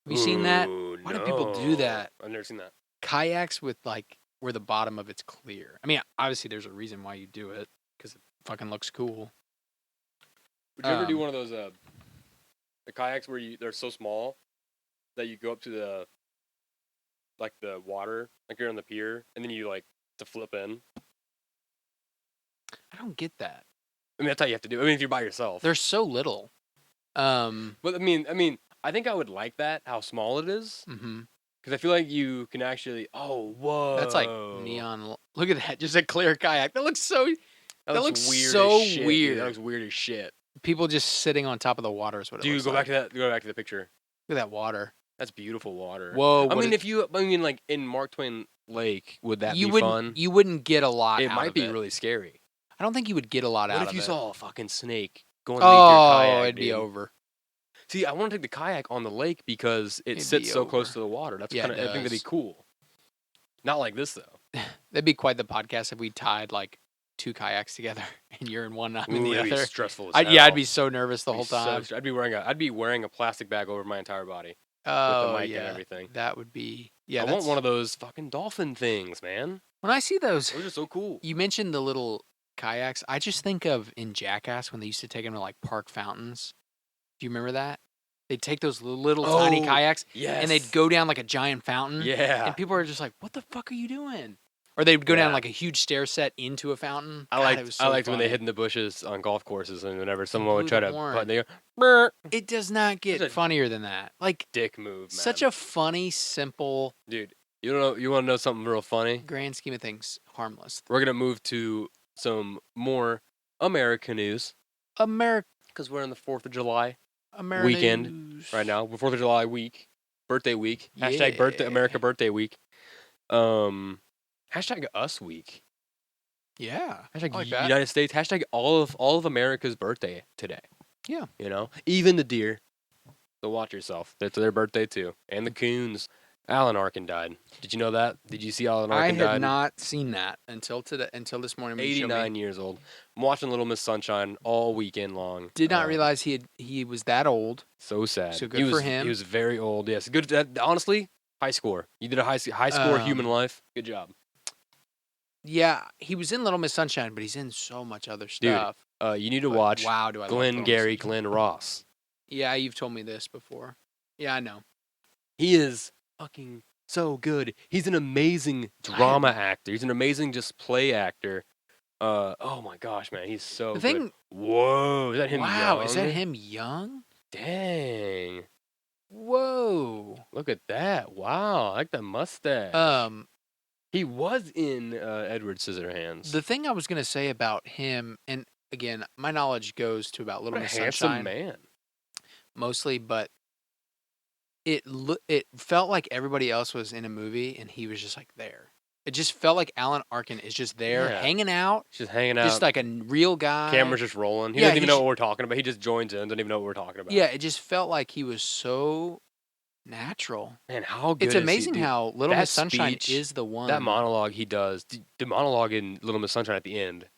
Have you seen that? Why do people do that? I've never seen that. Kayaks with like where the bottom of it's clear. I mean, obviously there's a reason why you do it because it fucking looks cool. Would you ever do one of those the kayaks where they're so small that you go up to the water, like you're on the pier, and then you like to flip in? I don't get that. I mean, that's how you have to do it. I mean, if you're by yourself. They're so little. But I mean, I think I would like that, how small it is. Mm-hmm. Because I feel like you can actually. Oh, whoa! That's like neon. Look at that, just a clear kayak. That looks so. That looks weird. So as shit, weird. That looks weird as shit. People just sitting on top of the water is what it looks like. Back to that. Go back to the picture. Look at that water. That's beautiful water. Whoa! I mean, like in Mark Twain Lake, would that be fun? You wouldn't get a lot. It might be really scary. I don't think you would get a lot out of it. What if you saw a fucking snake going underneath your kayak? It'd be over. See, I want to take the kayak on the lake because it sits so close to the water. That's I think that'd be cool. Not like this though. That'd be quite the podcast if we tied like two kayaks together and you're in one, I'm in the other. That'd be stressful as hell. I'd be so nervous the whole time. I'd be wearing a plastic bag over my entire body with the mic and everything. That would be I want one of those fucking dolphin things, man. When I see those are so cool. You mentioned the little kayaks, I just think of in Jackass when they used to take them to like park fountains. Do you remember that? They'd take those little tiny kayaks and they'd Yes. go down like a giant fountain. Yeah. And people are just like, "What the fuck are you doing?" Or they'd go down Yeah. like a huge stair set into a fountain. I God, liked it was so I liked when they funny. hid in the bushes on golf courses, and whenever someone would blew try the to horn. putt, they go, "Brr." It does not Such a get funnier than that. Like dick move, man. such a funny, simple, Dude, you know, you want to know something real funny? grand scheme of things, harmless. We're gonna move to some more American news America, because we're in the 4th of July American weekend right now. We're 4th of July week, birthday week. Hashtag birthday Yeah. America birthday week. Hashtag us week. Yeah, Hashtag I like that. United States. Hashtag all of America's birthday today. Yeah. You know, even the deer. So watch yourself. It's their birthday too, and the coons. Alan Arkin died. Did you know that? Did you see Alan I Arkin had died? not seen that until today, until this morning. When you showed me. 89 years old. I'm watching Little Miss Sunshine all weekend long. Did not realize he was that old. So sad. So good he was, for him. He was very old. Yes, good. Honestly, high score. You did a high score human life. Good job. Yeah, he was in Little Miss Sunshine, but he's in so much other stuff. You need to But watch wow, do I love Glenn Little Miss Gary Sunshine. Glenn Ross. Yeah, you've told me this before. Yeah, I know. He is fucking so good. He's an amazing drama actor. He's an amazing just play actor. Oh my gosh, man, he's so The good. thing. Whoa, is that him Wow, young? is that him young? Dang. Whoa. Look at that. Wow, I like that mustache. He was in Edward Scissorhands. The thing I was gonna say about him, and again, my knowledge goes to about Little What a Miss handsome Sunshine man. mostly, but it felt like everybody else was in a movie and he was just like there. It just felt like Alan Arkin is just there, Yeah. hanging out, He's just hanging out. just like a real guy. Camera's just rolling. He Yeah, doesn't even he's- know what we're talking about. He just joins in, doesn't even know what we're talking about. Yeah, it just felt like he was so natural. Man, how good It's is he, amazing dude? how Little That Miss Sunshine speech, is the one. That monologue he does, the monologue in Little Miss Sunshine at the end,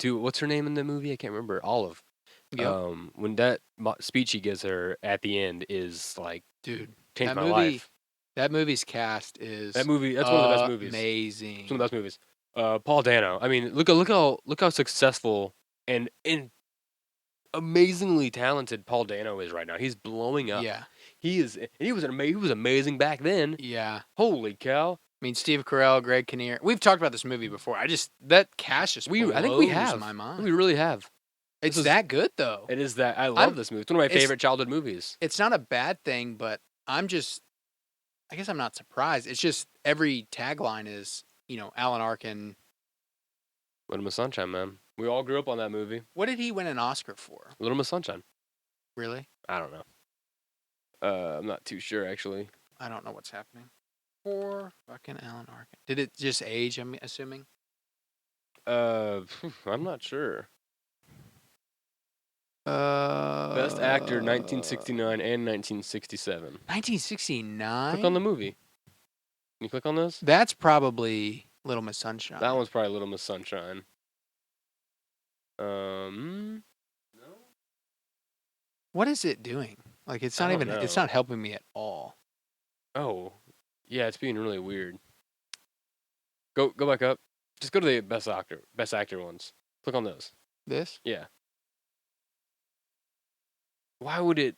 to what's her name in the movie? I can't remember. Olive. Yep. When that speech he gives her at the end is like, Dude, changed that my movie, life. That movie's cast is That movie, that's one of the best movies. Amazing. It's one of the best movies. Paul Dano. I mean, look how successful and amazingly talented Paul Dano is right now. He's blowing up. Yeah. He was amazing back then. Yeah. Holy cow. I mean, Steve Carell, Greg Kinnear. We've talked about this movie before. That cast just blows I think we have. my mind. We really have. It's that good though. It is that. I love this movie. It's one of my favorite childhood movies. It's not a bad thing, but I guess I'm not surprised. It's just every tagline is, Alan Arkin. Little Miss Sunshine, man. We all grew up on that movie. What did he win an Oscar for? Little Miss Sunshine. Really? I don't know. I'm not too sure, actually. I don't know what's happening. Poor fucking Alan Arkin. Did it just age, I'm assuming? I'm not sure. Best actor, 1969 and 1967. 1969? Click on the movie. Can you click on this? That's probably Little Miss Sunshine. That one's probably Little Miss Sunshine. No. What is it doing? Like, it's I not don't even, it's know. not helping me at all. Oh, yeah, it's being really weird. Go back up. Just go to the best actor ones. Click on those. This? Yeah. Why would it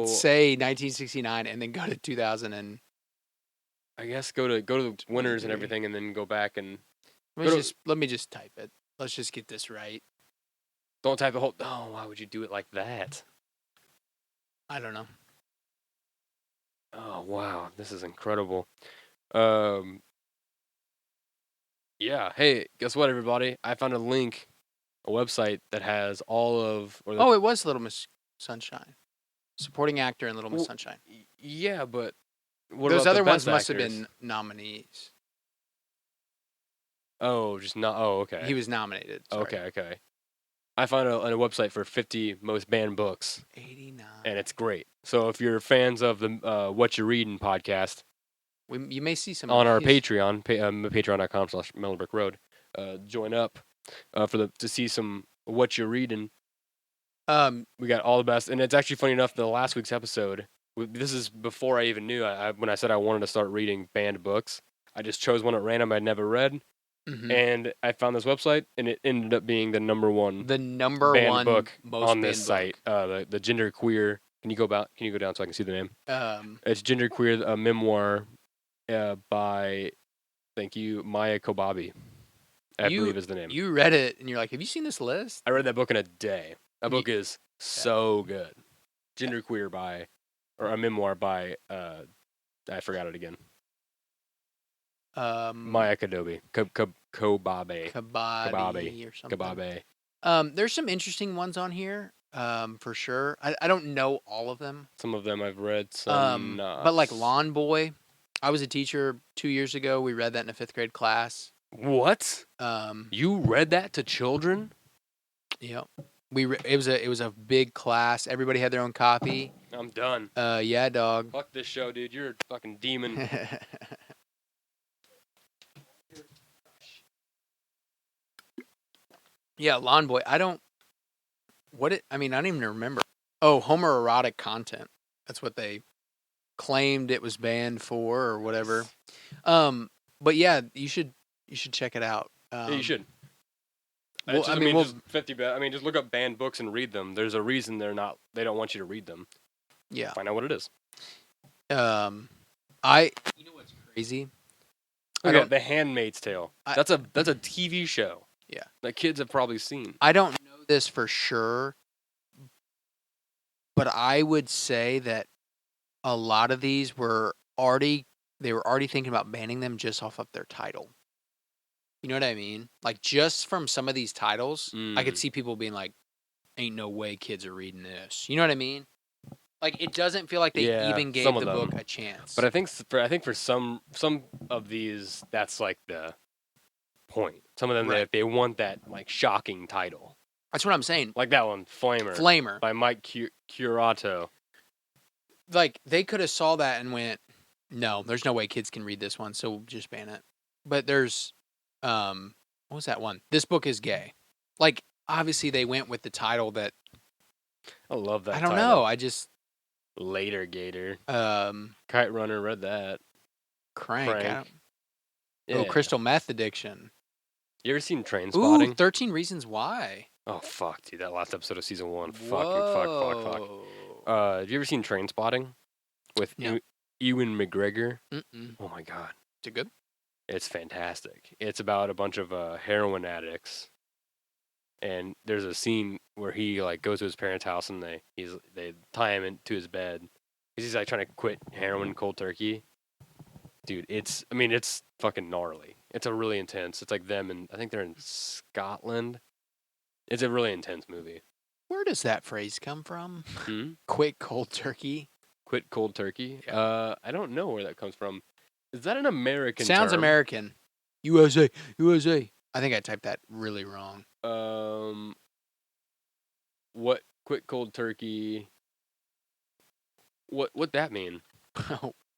say 1969 and then go to 2000 and I guess go to the winners and everything and then go back and let me just type it. Let's just get this right. don't type the whole why would you do it like that? I don't know. Oh wow, this is incredible. Yeah, hey, guess what everybody? I found a website that has all of it was Little Miss Sunshine. Supporting actor in Little Miss Sunshine. Yeah, but what those about other the ones best must have actors? been nominees. Oh, just not. Oh, okay. He was nominated. Sorry. Okay. I found a website for 50 most banned books, 89. and it's great. So if you're fans of the What You Reading podcast, You may see some on our of these. Patreon, patreon.com/Mellow Brick Road, join up to see some What You're Reading. We got all the best, and it's actually funny enough. The last week's episode, this is before I even knew. When I said I wanted to start reading banned books, I just chose one at random I'd never read, Mhm. And I found this website, and it ended up being the number one The number banned one book most on this banned site. book. The Gender Queer. Can you go down so I can see the name? Um, It's Gender Queer, a memoir by, thank you, Maya Kobabe, I believe is the name. you read it and you're like, have you seen this list? I read that book in a day. That And you- book is so good. Gender Queer or a memoir by, I forgot it again. Maya Kobabe. Kobabe. Kabadi or something. Kababe. There's some interesting ones on here, for sure. I don't know all of them. Some of them I've read, some not. But like Lawn Boy, I was a teacher 2 years ago. We read that in a 5th grade class. What? Um, You read that to children? Yep. It was a big class. Everybody had their own copy. I'm done. Yeah, dog. Fuck this show, dude. You're a fucking demon. Yeah, Lawn Boy. I don't I don't even remember. Oh, homoerotic content. That's what they claimed it was banned for or whatever. But yeah, you should check it out. Yeah, you should. Well, just 50. I mean, just look up banned books and read them. There's a reason they don't want you to read them. Yeah. Find out what it is. You know what's crazy? The Handmaid's Tale. That's a TV show. Yeah. That kids have probably seen. I don't know this for sure, but I would say that a lot of these were already thinking about banning them just off of their title. You know what I mean? Like just from some of these titles, I could see people being like, "Ain't no way kids are reading this." You know what I mean? Like it doesn't feel like they even gave the book a chance. But I think for some of these, that's like the point. Some of them they want that like shocking title. That's what I'm saying. Like that one, Flamer by Mike Curato. Like they could have saw that and went, "No, there's no way kids can read this one, so we'll just ban it." But there's what was that one? This book is gay. Like obviously they went with the title that I love that. I don't know. I just Later Gator. Kite Runner, read that. Crank. Oh, crystal meth addiction. You ever seen Trainspotting? 13 Reasons Why. Oh fuck, dude, that last episode of season 1. Whoa. Fuck. Have you ever seen Trainspotting with Ewan McGregor? Mm-mm. Oh my god. Is it good? It's fantastic. It's about a bunch of heroin addicts. And there's a scene where he like goes to his parents' house and they tie him into his bed. He's like trying to quit heroin cold turkey. Dude, it's fucking gnarly. It's a really intense. It's like them and I think they're in Scotland. It's a really intense movie. Where does that phrase come from? Quit cold turkey. Quit cold turkey? Yeah. I don't know where that comes from. Is that an American Sounds term? American. USA. I think I typed that really wrong. What quit cold turkey? What that mean?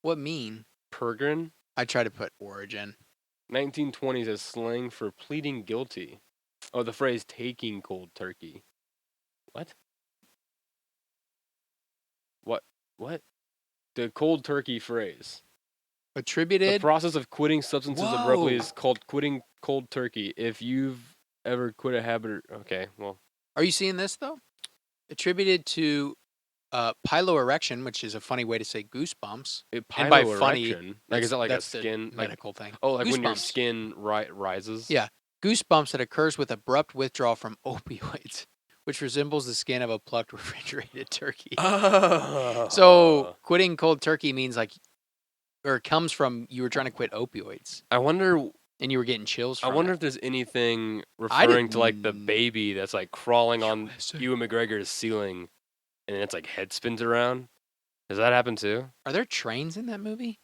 What mean? Pergrin? I try to put origin. 1920s as slang for pleading guilty. Oh, the phrase taking cold turkey. What? The cold turkey phrase. Attributed? The process of quitting substances abruptly is called quitting cold turkey. If you've ever quit a habit okay, well. Are you seeing this, though? Attributed to piloerection, which is a funny way to say goosebumps. And by funny, like is that like a that's skin medical thing? Oh, like goosebumps. when your skin rises. Yeah, goosebumps that occurs with abrupt withdrawal from opioids, which resembles the skin of a plucked refrigerated turkey. Oh. So quitting cold turkey means like, or it comes from you were trying to quit opioids. I wonder. And you were getting chills from if there's anything referring to like the baby that's like crawling on Ewan McGregor's ceiling, and it's like head spins around. Does that happen too? Are there trains in that movie?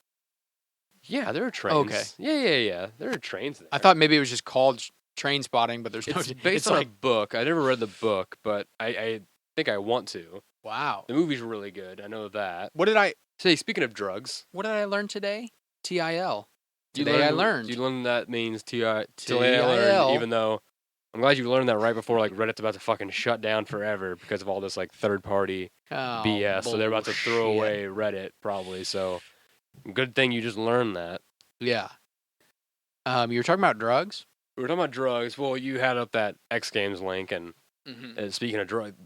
Yeah, there are trains. Okay. Yeah. There are trains there. I thought maybe it was just called Train Spotting, but there's no. It's based on a book. I never read the book, but I think I want to. Wow. The movie's really good. I know that. What did I say? Speaking of drugs, what did I learn today? TIL. You learned that means TIL. Even though I'm glad you learned that right before like Reddit's about to fucking shut down forever because of all this like third party BS. Bullshit. So they're about to throw away Reddit probably. So good thing you just learned that. Yeah. You were talking about drugs. We were talking about drugs. Well, you had up that X Games link, and speaking of drugs,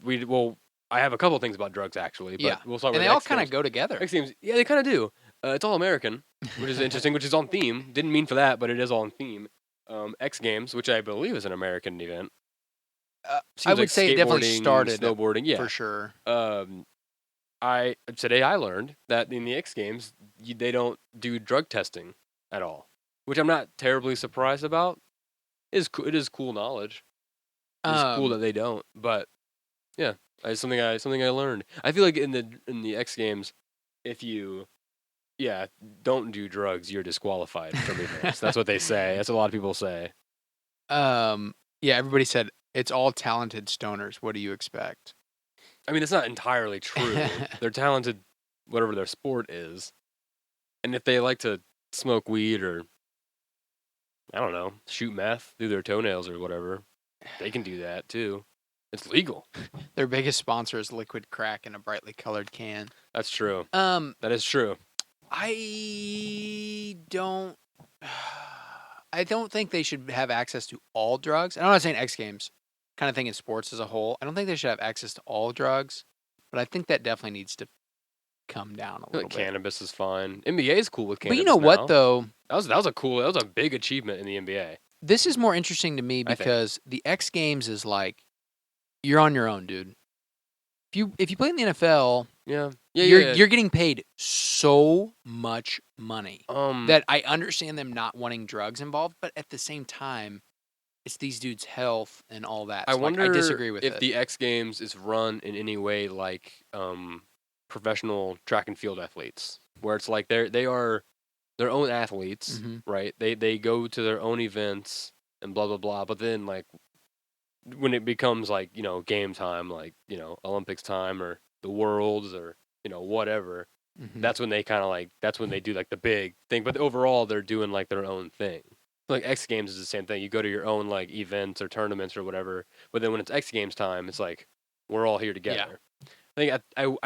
I have a couple things about drugs actually, but Yeah, we'll start and with they all X kind of Games. go together. X Games, yeah, they kind of do. It's all American, which is interesting, which is on theme. Didn't mean for that, but it is on theme. X Games, which I believe is an American event. I Seems would like say it definitely skateboarding, started snowboarding, yeah. for sure. Today I learned that in the X Games they don't do drug testing at all, which I'm not terribly surprised about. It is cool knowledge. It's cool that they don't, but yeah, it's something I learned. I feel like in the X Games, if you don't do drugs, you're disqualified from events. That's what they say. That's what a lot of people say. Yeah, everybody said it's all talented stoners. What do you expect? I mean, it's not entirely true. They're talented, whatever their sport is, and if they like to smoke weed or I don't know, shoot meth through their toenails or whatever, they can do that too. It's legal. Their biggest sponsor is liquid crack in a brightly colored can. That's true. That is true. I don't. I don't think they should have access to all drugs. And I'm not saying X Games, kind of thing in sports as a whole. I don't think they should have access to all drugs, but I think that definitely needs to come down a I feel little like bit. cannabis is fine. NBA is cool with But cannabis. you know what though? That was a big achievement in the NBA. This is more interesting to me because the X Games is like you're on your own, dude. If you play in the NFL, you're getting paid so much money that I understand them not wanting drugs involved, but at the same time, it's these dudes' health and all that. I So wonder I disagree with if it. the X Games is run in any way like professional track and field athletes, where it's like they are their own athletes, right? They go to their own events and blah blah blah. But then like when it becomes like game time, like Olympics time or the Worlds or whatever, that's when they kind of like that's when they do like the big thing. But overall, they're doing like their own thing. Like X Games is the same thing. You go to your own like events or tournaments or whatever. But then when it's X Games time, it's like we're all here together. I think I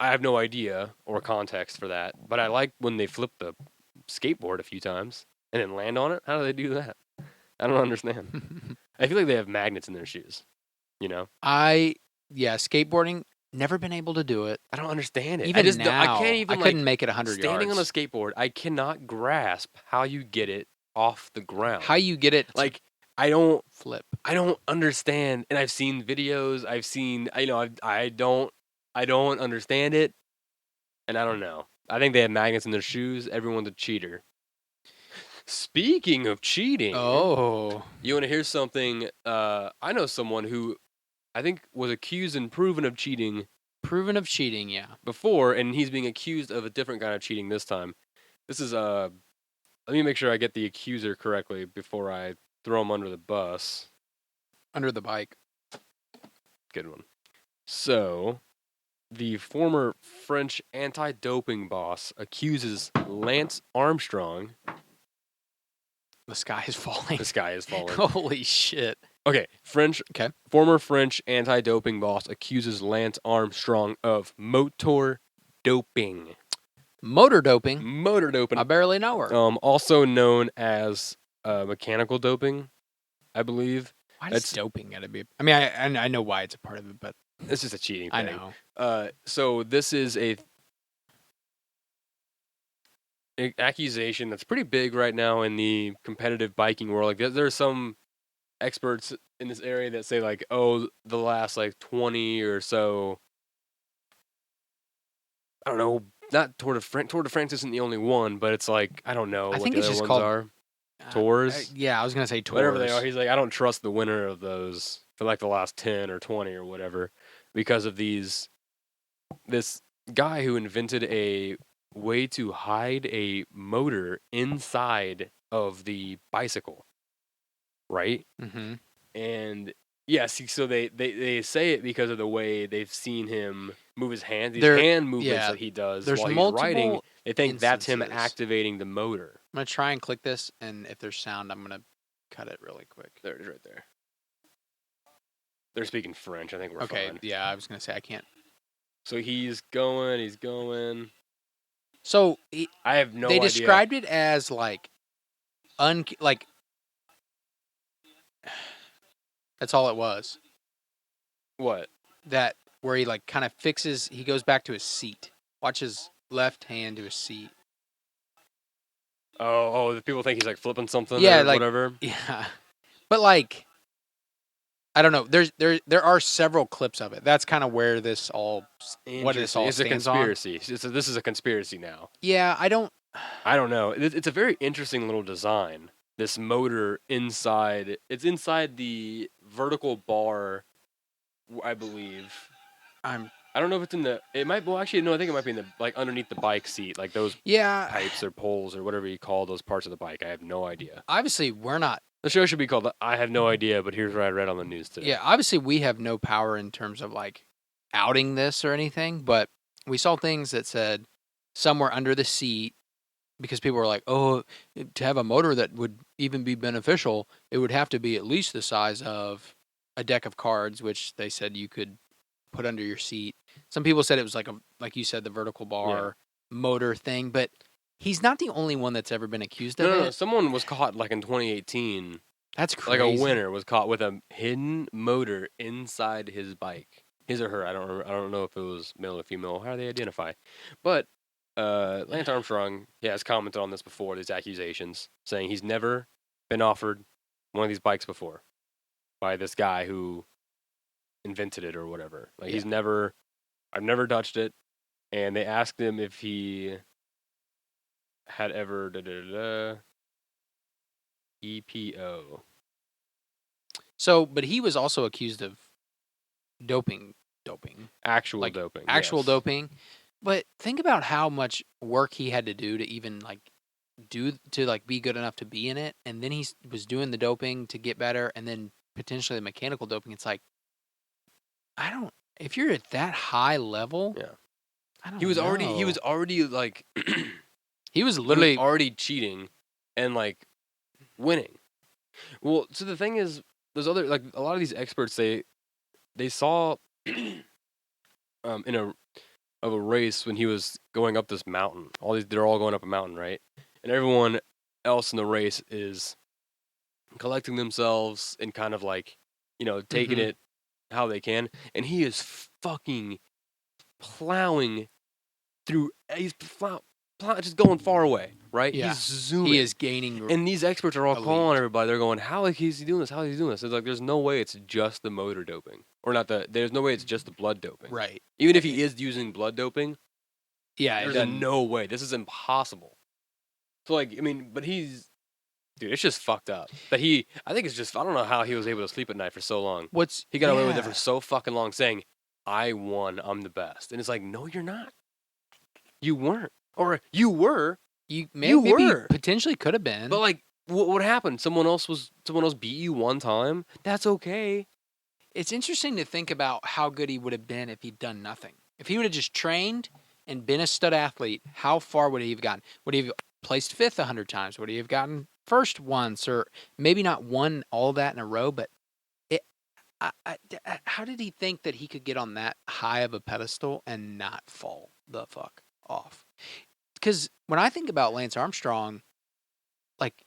have no idea or context for that. But I like when they flip the skateboard a few times and then land on it. How do they do that? I don't understand. I feel like they have magnets in their shoes. Skateboarding, never been able to do it. I don't understand it. Even now, I can't even. I couldn't make it 100 yards. Standing on a skateboard, I cannot grasp how you get it off the ground. How you get it? Like I don't flip. I don't understand. And I've seen videos. I've seen. I don't understand it. And I don't know. I think they have magnets in their shoes. Everyone's a cheater. Speaking of cheating, you want to hear something? I know someone who I think was accused and proven of cheating. Proven of cheating, yeah. Before, and he's being accused of a different kind of cheating this time. This is let me make sure I get the accuser correctly before I throw him under the bus. Under the bike. Good one. So, the former French anti-doping boss accuses Lance Armstrong. The sky is falling. The sky is falling. Holy shit. Okay, former French anti-doping boss accuses Lance Armstrong of motor doping. Motor doping? Motor doping. I barely know her. Also known as mechanical doping, I believe. Why does doping gotta be? I mean, I know why it's a part of it, but it's just a cheating thing. I know. So this is an accusation that's pretty big right now in the competitive biking world. Like, there are some experts in this area that say like, oh, the last like 20 or so, I don't know, not Tour de France. Tour de France isn't the only one, but it's like, I don't know what the other ones are. Tours? Yeah, I was gonna say tours. Whatever they are. He's like, I don't trust the winner of those for like the last 10 or 20 or whatever because of this guy who invented a way to hide a motor inside of the bicycle. Right? Mm-hmm. And yes, so they say it because of the way they've seen him move his hands, these hand movements that he does while he's riding. They think that's him activating the motor. I'm going to try and click this, and if there's sound, I'm going to cut it really quick. There it is right there. They're speaking French. I think we're fine. Yeah, I was going to say I can't. So he's going. So I have no idea. They described it as like like that's all it was. What? That where he like kind of fixes. He goes back to his seat. Watch his left hand to his seat. Oh, the people think he's like flipping something Yeah, or like whatever. yeah, but like I don't know. There are several clips of it. That's kind of where this all what this all It's a stands on. conspiracy. This is a conspiracy now. Yeah, I don't know. It's a very interesting little design. This motor inside. It's inside the vertical bar, I believe. I'm I don't know if it's in the. It might. Well, actually, no. I think it might be in the like underneath the bike seat, like those yeah. pipes or poles or whatever you call those parts of the bike. I have no idea. Obviously, we're not. The show should be called "I Have No Idea," but here's what I read on the news today. Yeah, obviously, we have no power in terms of like outing this or anything. But we saw things that said somewhere under the seat because people were like, "Oh, to have a motor that would even be beneficial, it would have to be at least the size of a deck of cards," which they said you could put under your seat. Some people said it was like you said, the vertical bar motor thing, but he's not the only one that's ever been accused of it. No, someone was caught like in 2018. That's crazy. Like a winner was caught with a hidden motor inside his bike. His or her. I don't know if it was male or female. How do they identify? But Lance Armstrong, has commented on this before. These accusations, saying he's never been offered one of these bikes before by this guy who invented it or whatever. Like I've never touched it. And they asked him if he had ever EPO. So, but he was also accused of doping. Actual Like, doping. Actual yes. doping. But think about how much work he had to do to even like be good enough to be in it, and then he was doing the doping to get better, and then potentially the mechanical doping. It's like if you're at that high level, Yeah. I don't He was know. already like he was literally already cheating and like winning. Well, so the thing is, there's other like a lot of these experts they saw in a race when he was going up this mountain. They're all going up a mountain, right? And everyone else in the race is collecting themselves and kind of like, taking it how they can. And he is fucking plowing through. He's just going far away, right? Yeah. He's zooming. He is gaining. And these experts are all elite. calling everybody. They're going, "How is he doing this? How is he doing this?" It's like there's no way it's just the motor doping, or not the. There's no way it's just the blood doping. Right. Even if he is using blood doping, Yeah. there's no way. This is impossible. So like, I mean, but dude, it's just fucked up. But I think it's just, I don't know how he was able to sleep at night for so long. He got away with it for so fucking long, saying, "I won, I'm the best," and it's like, no, you're not. You weren't, or you were. Maybe potentially could have been. But like, what happened? Someone else beat you one time. That's okay. It's interesting to think about how good he would have been if he'd done nothing. If he would have just trained and been a stud athlete, how far would he have gotten? Would he have placed fifth 100 times? Would he have gotten first once, or maybe not won all that in a row? But how did he think that he could get on that high of a pedestal and not fall the fuck off? Because when I think about Lance Armstrong, like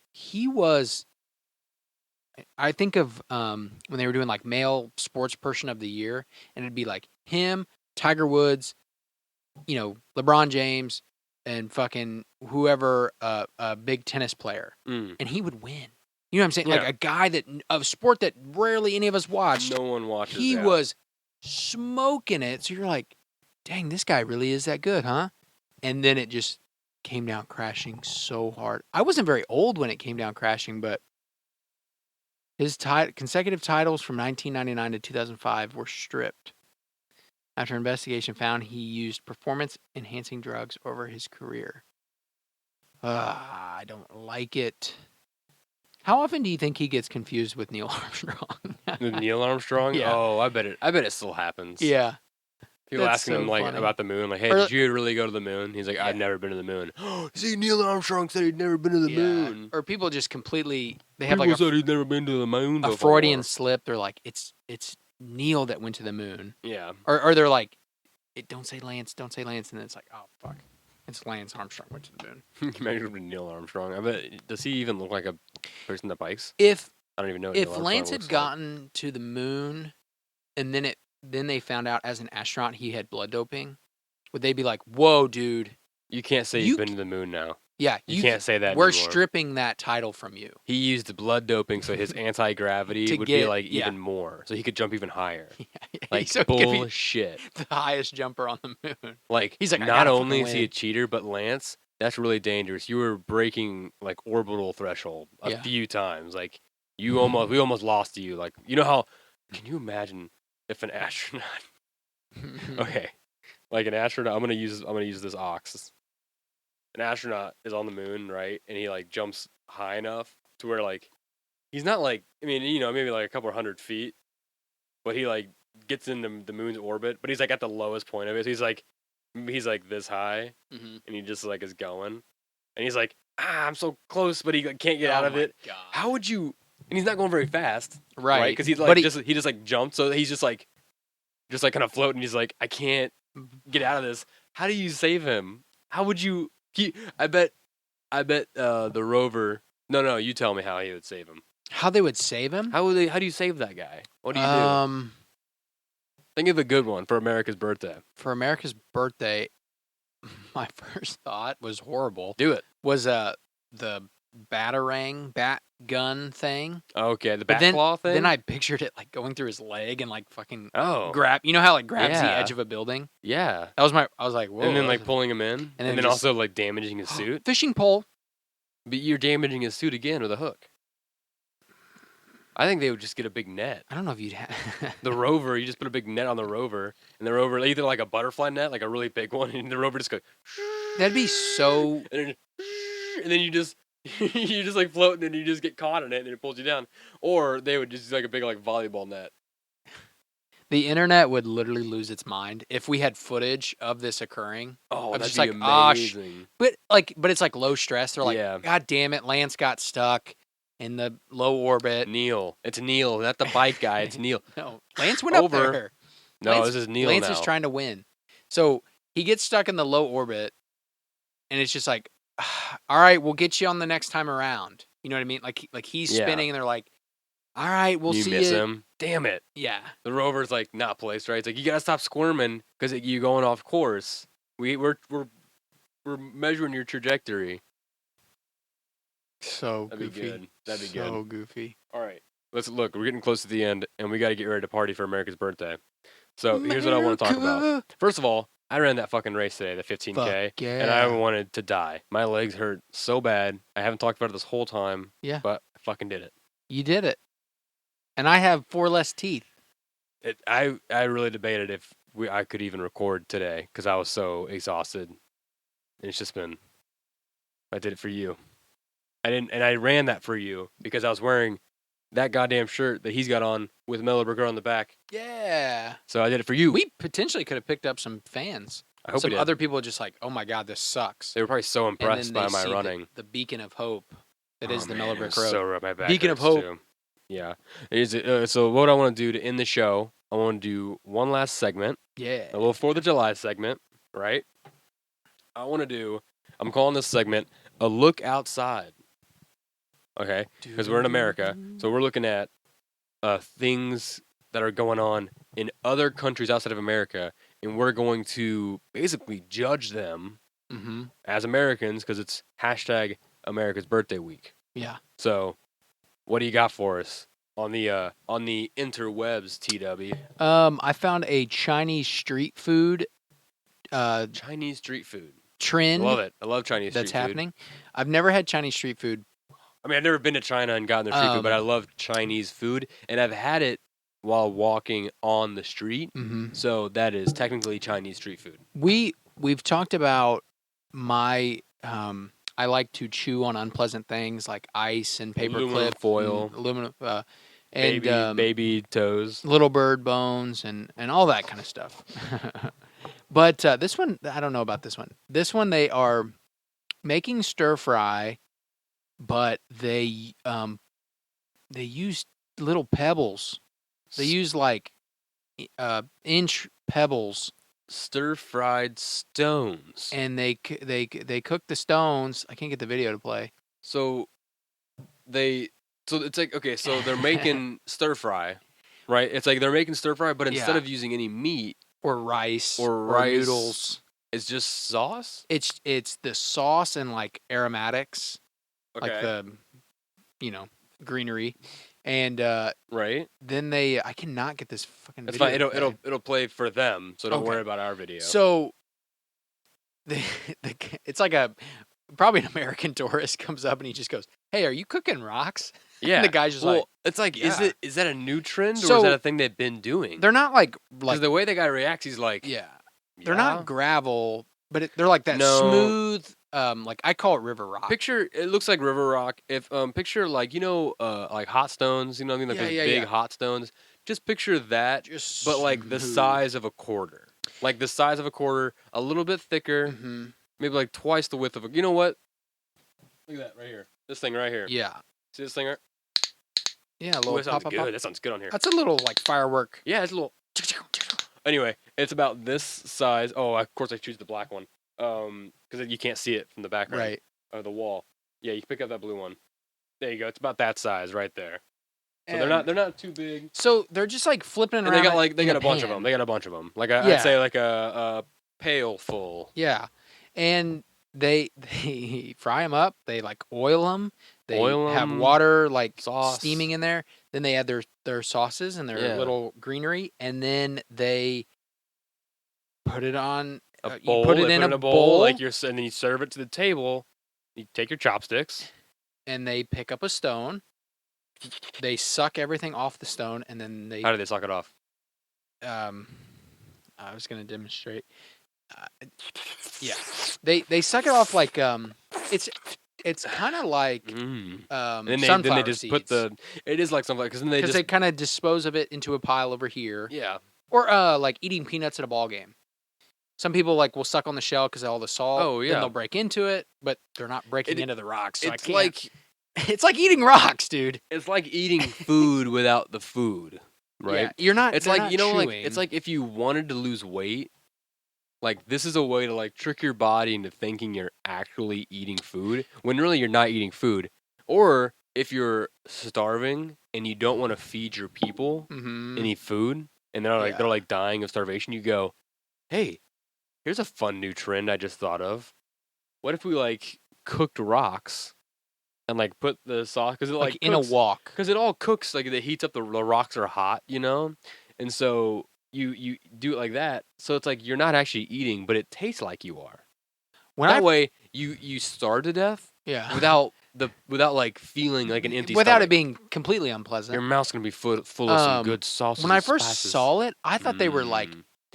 I think of when they were doing like male sports person of the year, and it'd be like him, Tiger Woods, LeBron James, and fucking whoever, a big tennis player, and he would win. You know what I'm saying? Yeah. Like a guy of sport that rarely any of us watched. No one watches. He was smoking it. So you're like, dang, this guy really is that good, huh? And then it just came down crashing so hard. I wasn't very old when it came down crashing, but his consecutive titles from 1999 to 2005 were stripped after investigation found he used performance-enhancing drugs over his career. I don't like it. How often do you think he gets confused with Neil Armstrong? With Neil Armstrong? Yeah. Oh, I bet it still happens. Yeah. People That's asking so him like funny. about the moon, like, "Hey, did you really go to the moon?" He's like, "I've never been to the moon." See, Neil Armstrong said he'd never been to the moon. Or people just completely have People said he'd never been to the moon a before. Freudian slip. They're like, it's Neil that went to the moon. Yeah. Or they're like, don't say Lance, and then it's like, oh fuck. It's Lance Armstrong went to the moon. Imagine Neil Armstrong. I bet. Does he even look like a person that bikes? If I don't even know what Neil if Armstrong Lance looks had gotten to the moon, and then they found out as an astronaut he had blood doping, would they be like, "Whoa, dude"? You can't say you've been to the moon now. Yeah, You can't say that We're anymore. stripping that title from you. He used blood doping, so his anti-gravity would be like even more, so he could jump even higher. Like so he could be bullshit. the highest jumper on the moon. Like He's like, "I not gotta only fucking is he a win." cheater, but Lance, that's really dangerous. You were breaking like orbital threshold a Yeah. few times. Like we almost lost to you. Like you know how? Can you imagine if an astronaut? Okay, like an astronaut. I'm gonna use this ox. An astronaut is on the moon, right? And he like jumps high enough to where like he's not like maybe like a couple 100 feet, but he like gets in the moon's orbit, but he's like at the lowest point of it. So he's like this high, Mhm. and he just like is going, and he's like I'm so close, but he like, can't get out of it. God. How would you? And he's not going very fast, Right? Because he's like But he just like jumped, so he's just like kind of floating. He's like I can't get out of this. How do you save him? How would you? I bet the rover. No, you tell me how he would save him. How they would save him? How do you save that guy? What do you do? Think of a good one for America's birthday. For America's birthday, my first thought was horrible. Do it. Was the batarang bat gun thing. Okay, the bat claw thing. Then I pictured it like going through his leg and like fucking Oh. grab. You know how like grabs the edge of a building? Yeah. That was I was like, whoa. And then like pulling him in, and then just- also like damaging his suit. Fishing pole. But you're damaging his suit again with a hook. I think they would just get a big net. I don't know if you'd have The rover, you just put a big net on the rover, and the rover either like a butterfly net, like a really big one, and the rover just goes. That'd be so. And then you just you just like float, and then you just get caught in it, and then it pulls you down. Or they would just like a big like volleyball net. The internet would literally lose its mind if we had footage of this occurring. Oh, of that'd just be like, amazing. but it's like low stress. They're like, Yeah. God damn it, Lance got stuck in the low orbit. Neil. It's Neil, not the bike guy. It's Neil. No, Lance went up Over. there. No, Lance- this is Neil Lance now. is trying to win. So he gets stuck in the low orbit, and it's just like, all right, we'll get you on the next time around. You know what I mean? Like he's Yeah. spinning, and they're like, all right, we'll you see miss you. him. Damn it. Yeah. The rover's like not placed right. It's like you gotta stop squirming because you're going off course. We're measuring your trajectory. So That'd goofy. be good. That'd be So good. goofy. All right, let's look. We're getting close to the end, and we got to get ready to party for America's birthday. So here's what I want to talk about. America. First of all, I ran that fucking race today, the 15K, Fuck yeah. and I wanted to die. My legs hurt so bad. I haven't talked about it this whole time. Yeah. But I fucking did it. You did it. And I have 4 less teeth. I really debated if I could even record today because I was so exhausted. And it's just been. I did it for you. I ran that for you because I was wearing that goddamn shirt that he's got on with Mellow Brick Road on the back. Yeah. So I did it for you. We potentially could have picked up some fans. I hope Some we did. other people just like, oh my God, this sucks. They were probably so And impressed then by they my see running. The beacon of hope that Oh, is the man, Mellow it Brick was Road. So rough. My back Beacon of hurts, hope. too. Yeah. So what I want to do to end the show, I want to do one last segment, Yeah. a little 4th of July segment, right? I'm calling this segment A Look Outside. Okay? Because we're in America, so we're looking at things that are going on in other countries outside of America, and we're going to basically judge them Mm-hmm. as Americans because it's hashtag America's Birthday Week. Yeah. So, what do you got for us on the interwebs, TW? I found a Chinese street food Chinese street food. trend Love it. I love Chinese that's street food. happening. I've never had Chinese street food. I mean, I've never been to China and gotten their street food, but I love Chinese food, and I've had it while walking on the street. Mm-hmm. So that is technically Chinese street food. We've talked about my I like to chew on unpleasant things like ice and paper Aluminum clip, foil. and aluminum, and baby toes. little bird bones and all that kind of stuff. But this one, I don't know about this one. This one, they are making stir fry, but they use little pebbles. They use like inch pebbles stir-fried stones. and they cook the stones. I can't get the video to play. So it's like, okay, so they're making stir fry, right? It's like they're making stir fry, but instead Yeah. of using any meat Or rice or noodles. it's just sauce. It's the sauce and like aromatics, Okay. like the greenery, and right. then I cannot get this fucking. That's video fine. It'll play for them, so don't worry about our video. So, it's like probably an American tourist comes up and he just goes, "Hey, are you cooking rocks?" Yeah. And the guy's just like, it's like, yeah. is that a new trend or So, is that a thing they've been doing? They're not like Because the way the guy reacts, he's like, they're not gravel, but they're like that smooth. Like I call it river rock. It looks like river rock. If picture like like hot stones, what I mean, like those big hot stones. Just picture that, but like the size of a quarter, a little bit thicker, maybe like twice the width of a. You know what? Look at that right here. This thing right here. Yeah. See this thing right? Yeah, a little Ooh, that sounds pop, good. pop, pop. That sounds good on here. That's a little like firework. Yeah, it's a little. Anyway, it's about this size. Oh, of course I choose the black one. Because you can't see it from the background. Right. Of the wall. Yeah, you can pick up that blue one. There you go. It's about that size right there. So And they're not too big. So they're just like flipping And around. they got a bunch of pan. them. They got a bunch of them. Like I'd say like a pail full. Yeah, and they fry them up. They like oil them. They have water like sauce steaming in there. Then they add their sauces and their little greenery, and then they put it on a bowl. You put it in a bowl, like and then you serve it to the table. You take your chopsticks, and they pick up a stone. They suck everything off the stone, and then they. How do they suck it off? I was gonna demonstrate. Yeah, they suck it off like it's kind of like and then they just seeds. put it is like sunflower because they kind of dispose of it into a pile over here. Yeah, or like eating peanuts at a ball game. Some people like will suck on the shell because of all the salt. Oh yeah, then they'll break into it, but they're not breaking into the rocks. So it's like it's like eating rocks, dude. It's like eating food without the food, right? Yeah, you're not. It's like not like chewing. it's like if you wanted to lose weight. Like, this is a way to, like, trick your body into thinking you're actually eating food when really you're not eating food. Or if you're starving and you don't want to feed your people any food and they're like dying of starvation, you go, hey, here's a fun new trend I just thought of. What if we, like, cooked rocks and, like, put the sauce... Because it, like in a wok. Because it all cooks, like, it heats up, the rocks are hot, And so... You do it like that, so it's like you're not actually eating, but it tastes like you are. That way, you starve to death, without like feeling like an empty without stomach. it being completely unpleasant. Your mouth's gonna be full of some good sauces. When I first saw it, I thought they were like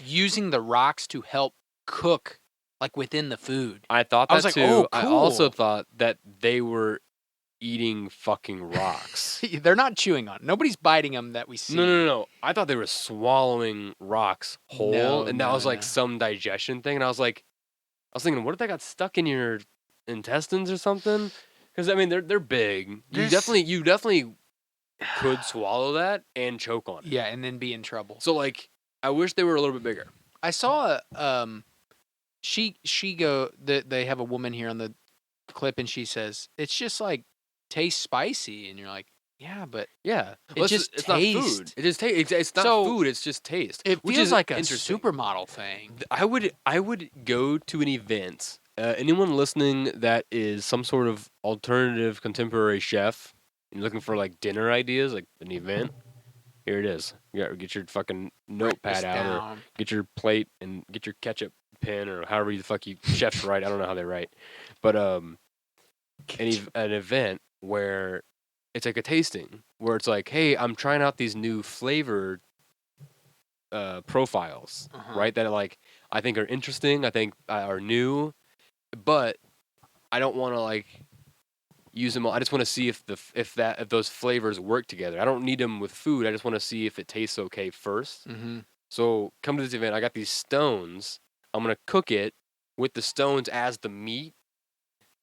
using the rocks to help cook, like within the food. I thought that I was like, too. oh, cool. I also thought that they were eating fucking rocks. They're not chewing on. Nobody's biting them that we see. No. I thought they were swallowing rocks whole, and that was like some digestion thing. And I was thinking, what if that got stuck in your intestines or something? Because I mean, they're big. You definitely could swallow that and choke on it. Yeah, and then be in trouble. So like, I wish they were a little bit bigger. I saw they have a woman here on the clip, and she says it's just like. Tastes spicy, and you're like, yeah, but it's not food. It just tastes. It's not food. It's just taste. It feels like a supermodel thing. I would go to an event. Anyone listening that is some sort of alternative contemporary chef and looking for like dinner ideas, like an event, here it is. You got get your fucking notepad out, or get your plate and get your ketchup pen, or however the fuck you chefs write. I don't know how they write, but an event where it's like a tasting, where it's like, hey, I'm trying out these new flavored profiles, right? That like I think are interesting, I think are new, but I don't want to like use them all. I just want to see if those flavors work together. I don't need them with food. I just want to see if it tastes okay first. So come to this event. I got these stones. I'm gonna cook it with the stones as the meat.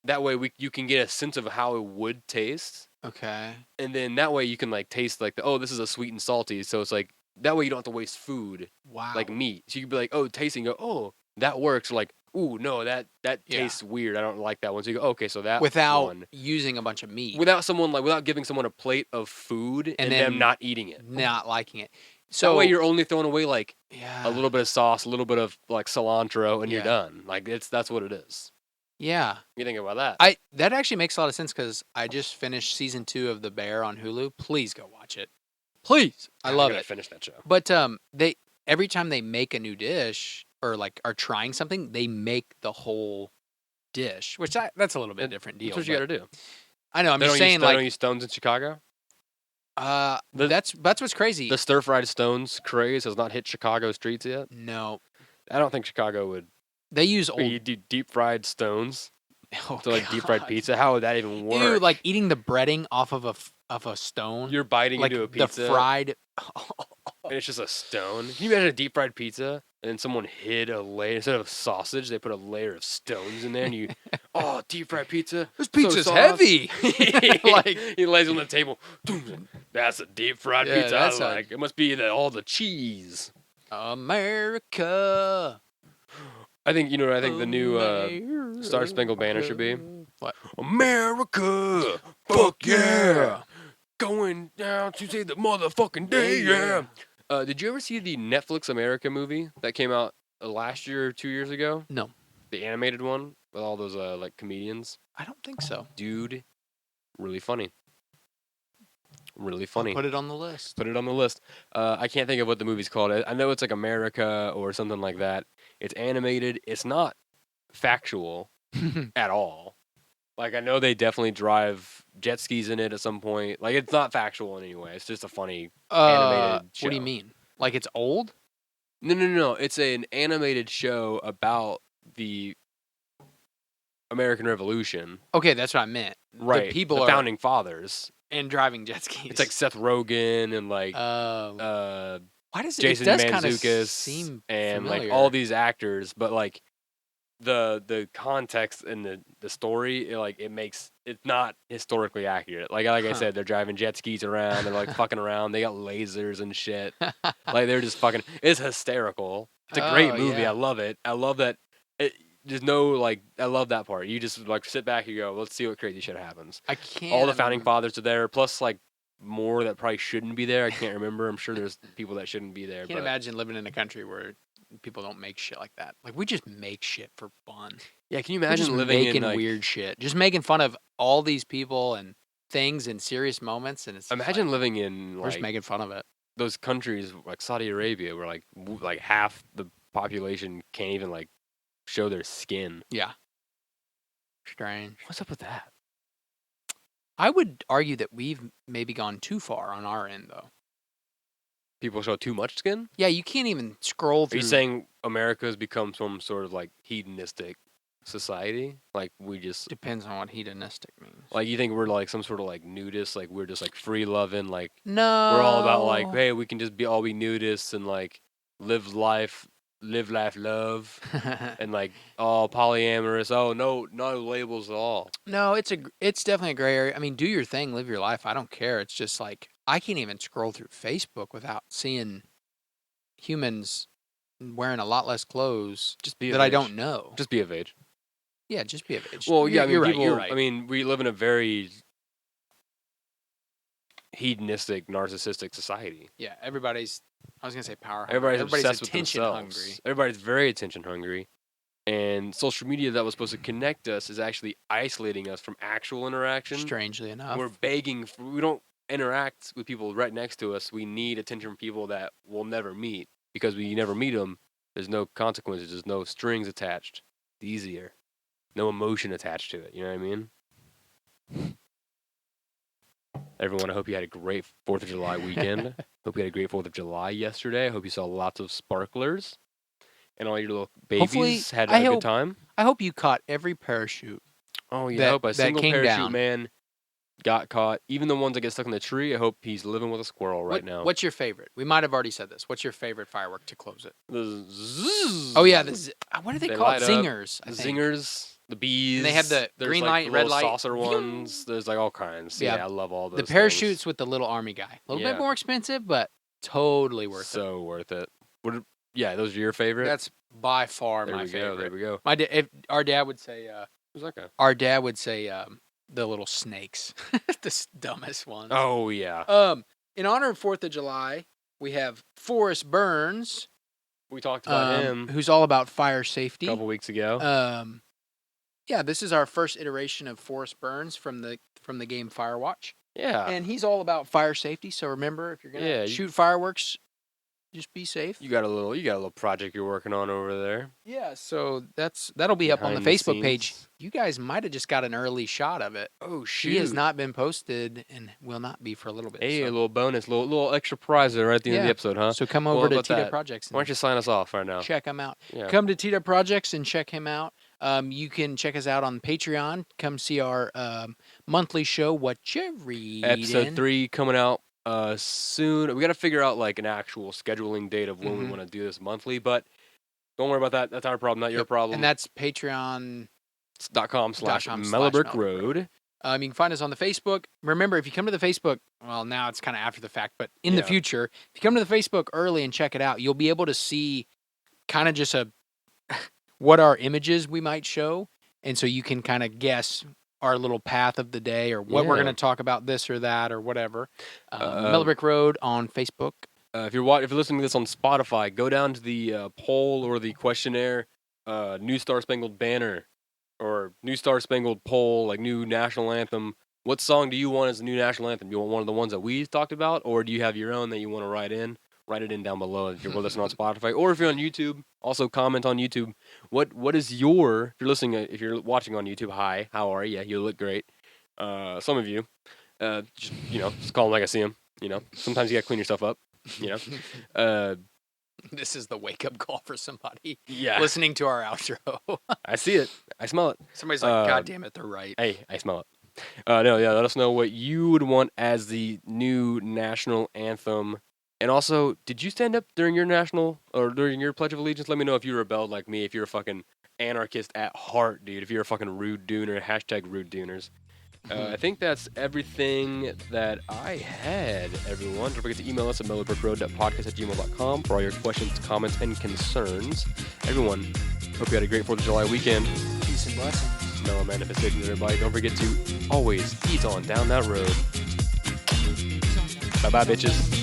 That way you can get a sense of how it would taste. Okay. And then that way you can like taste like this is a sweet and salty. So it's like That way you don't have to waste food Wow. like meat. So you could be like, oh, tasting, go, oh, that works. Or like, ooh, no, that tastes weird. I don't like that one. So you go, okay, so that without one. using a bunch of meat. Without giving someone a plate of food and then them not eating it. Not liking it. So that way you're only throwing away like yeah. a little bit of sauce, a little bit of like cilantro, and you're done. Like that's what it is. Yeah. You think about that. That actually makes a lot of sense because I just finished season 2 of The Bear on Hulu. Please go watch it. Please. I love it. Finish that show. But they every time they make a new dish or like are trying something, they make the whole dish, which that's a little bit different deal. That's what you got to do. I know. I'm just saying, they don't use stones in Chicago. That's what's crazy. The stir-fried stones craze has not hit Chicago streets yet. No, I don't think Chicago would. They use old. You do deep-fried stones to like God. deep-fried pizza. How would that even work? Ew, like eating the breading off of a stone. You're biting like into a pizza. The fried. And it's just a stone. Can you imagine a deep-fried pizza and then someone hid a layer instead of sausage? They put a layer of stones in there, and you, deep-fried pizza. This pizza's so heavy. Like he lays on the table. That's a deep-fried pizza. That's like it must be all the cheese. America. I think the new Star Spangled Banner should be what? America. Fuck yeah. Going down to see the motherfucking day. Yeah. Did you ever see the Netflix America movie that came out last year or 2 years ago? No. The animated one with all those like comedians. I don't think so. Dude, really funny. Really funny. I'll put it on the list. Put it on the list. I can't think of what the movie's called. I know it's like America or something like that. It's animated. It's not factual at all. Like, I know they definitely drive jet skis in it at some point. Like, it's not factual in any way. It's just a funny animated show. What do you mean? Like, it's old? No. It's an animated show about the American Revolution. Okay, that's what I meant. Right. The founding fathers. And driving jet skis. It's like Seth Rogen and like why does Jason Mantzoukas and like all these actors, but like the context and the story, it's not historically accurate. Like I said, they're driving jet skis around, they're like fucking around, they got lasers and shit. Like they're just fucking. It's hysterical. It's a great movie. Yeah. I love it. I love that. There's no like. I love that part. You just like sit back and go, let's see what crazy shit happens. I can't. All the founding fathers are there, plus like more that probably shouldn't be there. I can't remember. I'm sure there's people that shouldn't be there. I can't imagine living in a country where people don't make shit like that. Like we just make shit for fun. Yeah, can you imagine living making in weird shit, just making fun of all these people and things in serious moments, and it's imagine living in we're just making fun of it. Those countries like Saudi Arabia, where like half the population can't even like show their skin. Yeah, strange. What's up with that? I would argue that we've maybe gone too far on our end, though. People show too much skin? Yeah, you can't even scroll through. Are you saying America has become some sort of like hedonistic society? Like we just depends on what hedonistic means. Like you think we're like some sort of like nudists? Like we're just like free loving? Like no, we're all about like hey, we can just be nudists and like live life, love, and like all polyamorous. Oh no labels at all. No, it's definitely a gray area. I mean, do your thing, live your life. I don't care. It's just like I can't even scroll through Facebook without seeing humans wearing a lot less clothes that I don't know. Just be of age. Yeah, just be of age. Well, yeah, you're right. I mean, we live in a very hedonistic, narcissistic society. Yeah, everybody's. I was gonna say power hungry. Everybody's obsessed attention with themselves. hungry. Everybody's very attention hungry, and social media that was supposed to connect us is actually isolating us from actual interaction. Strangely enough, we're begging. We don't interact with people right next to us. We need attention from people that we'll never meet because we never meet them. There's no consequences. There's no strings attached. It's easier. No emotion attached to it. You know what I mean? Everyone, I hope you had a great 4th of July weekend. Hope you had a great 4th of July yesterday. I hope you saw lots of sparklers. And all your little babies had a good time. I hope you caught every parachute. Oh, yeah. I hope a single parachute man got caught. Even the ones that get stuck in the tree, I hope he's living with a squirrel right now. What's your favorite? We might have already said this. What's your favorite firework to close it? The zzz. Oh, yeah. What are they called? Zingers. The zingers. The bees. And they have the green light, red light. Saucer ones. There's like all kinds. Yeah, I love all those. The parachutes with the little army guy. A little bit more expensive, but Totally worth it. So worth it. Yeah, those are your favorite? That's by far there my we favorite. go. There we go. Our dad would say, Who's that guy? our dad would say, the little snakes, the dumbest ones. Oh, yeah. In honor of 4th of July, we have Forrest Burns. We talked about him who's all about fire safety. a couple weeks ago. Yeah, this is our first iteration of Forrest Burns from the game Firewatch. Yeah. And he's all about fire safety. So remember, if you're gonna shoot fireworks, just be safe. You got a little project you're working on over there. Yeah, so that'll be up on the Behind the Facebook page. scenes. You guys might have just got an early shot of it. Oh shoot! She has not been posted and will not be for a little bit. Hey, so. a little bonus, little extra prize there right at the end of the episode, huh? So come over to about Tita that? Projects. Why don't you sign us off right now? Check him out. Yeah. Come to Tita Projects and check him out. You can check us out on Patreon. Come see our monthly show, What You Reading. Episode 3 coming out soon. We got to figure out like an actual scheduling date of when we want to do this monthly, but don't worry about that. That's our problem, not your problem. And that's patreon.com/Mellow Brick Road. You can find us on the Facebook. Remember, if you come to the Facebook, well, now it's kind of after the fact, but in the future, if you come to the Facebook early and check it out, you'll be able to see kind of just what our images we might show. And so you can kind of guess our little path of the day or what we're going to talk about, this or that or whatever. Mellow Brick Road on Facebook. If you're listening to this on Spotify, go down to the poll or the questionnaire, New Star Spangled Banner or New Star Spangled Poll, like new national anthem. What song do you want as the new national anthem? You want one of the ones that we talked about, or do you have your own that you want to write in? Write it in down below if you're listening on Spotify, or if you're on YouTube, also comment on YouTube. What is your? If you're watching on YouTube, hi, how are you? Yeah, you look great. Some of you, just call them like I see them. Sometimes you gotta clean yourself up. This is the wake up call for somebody. Yeah. Listening to our outro. I see it. I smell it. Somebody's like, God damn it, they're right. Hey, I smell it. Let us know what you would want as the new national anthem. And also, did you stand up during your during your Pledge of Allegiance? Let me know if you rebelled like me, if you're a fucking anarchist at heart, dude. If you're a fucking rude dooner, #rude dooners. I think that's everything that I had, everyone. Don't forget to email us at mellowbrickroad.podcast@gmail.com for all your questions, comments, and concerns. Everyone, hope you had a great 4th of July weekend. Peace and blessings. Mellow manifestations, everybody. Don't forget to always ease on down that road. Bye-bye, bitches.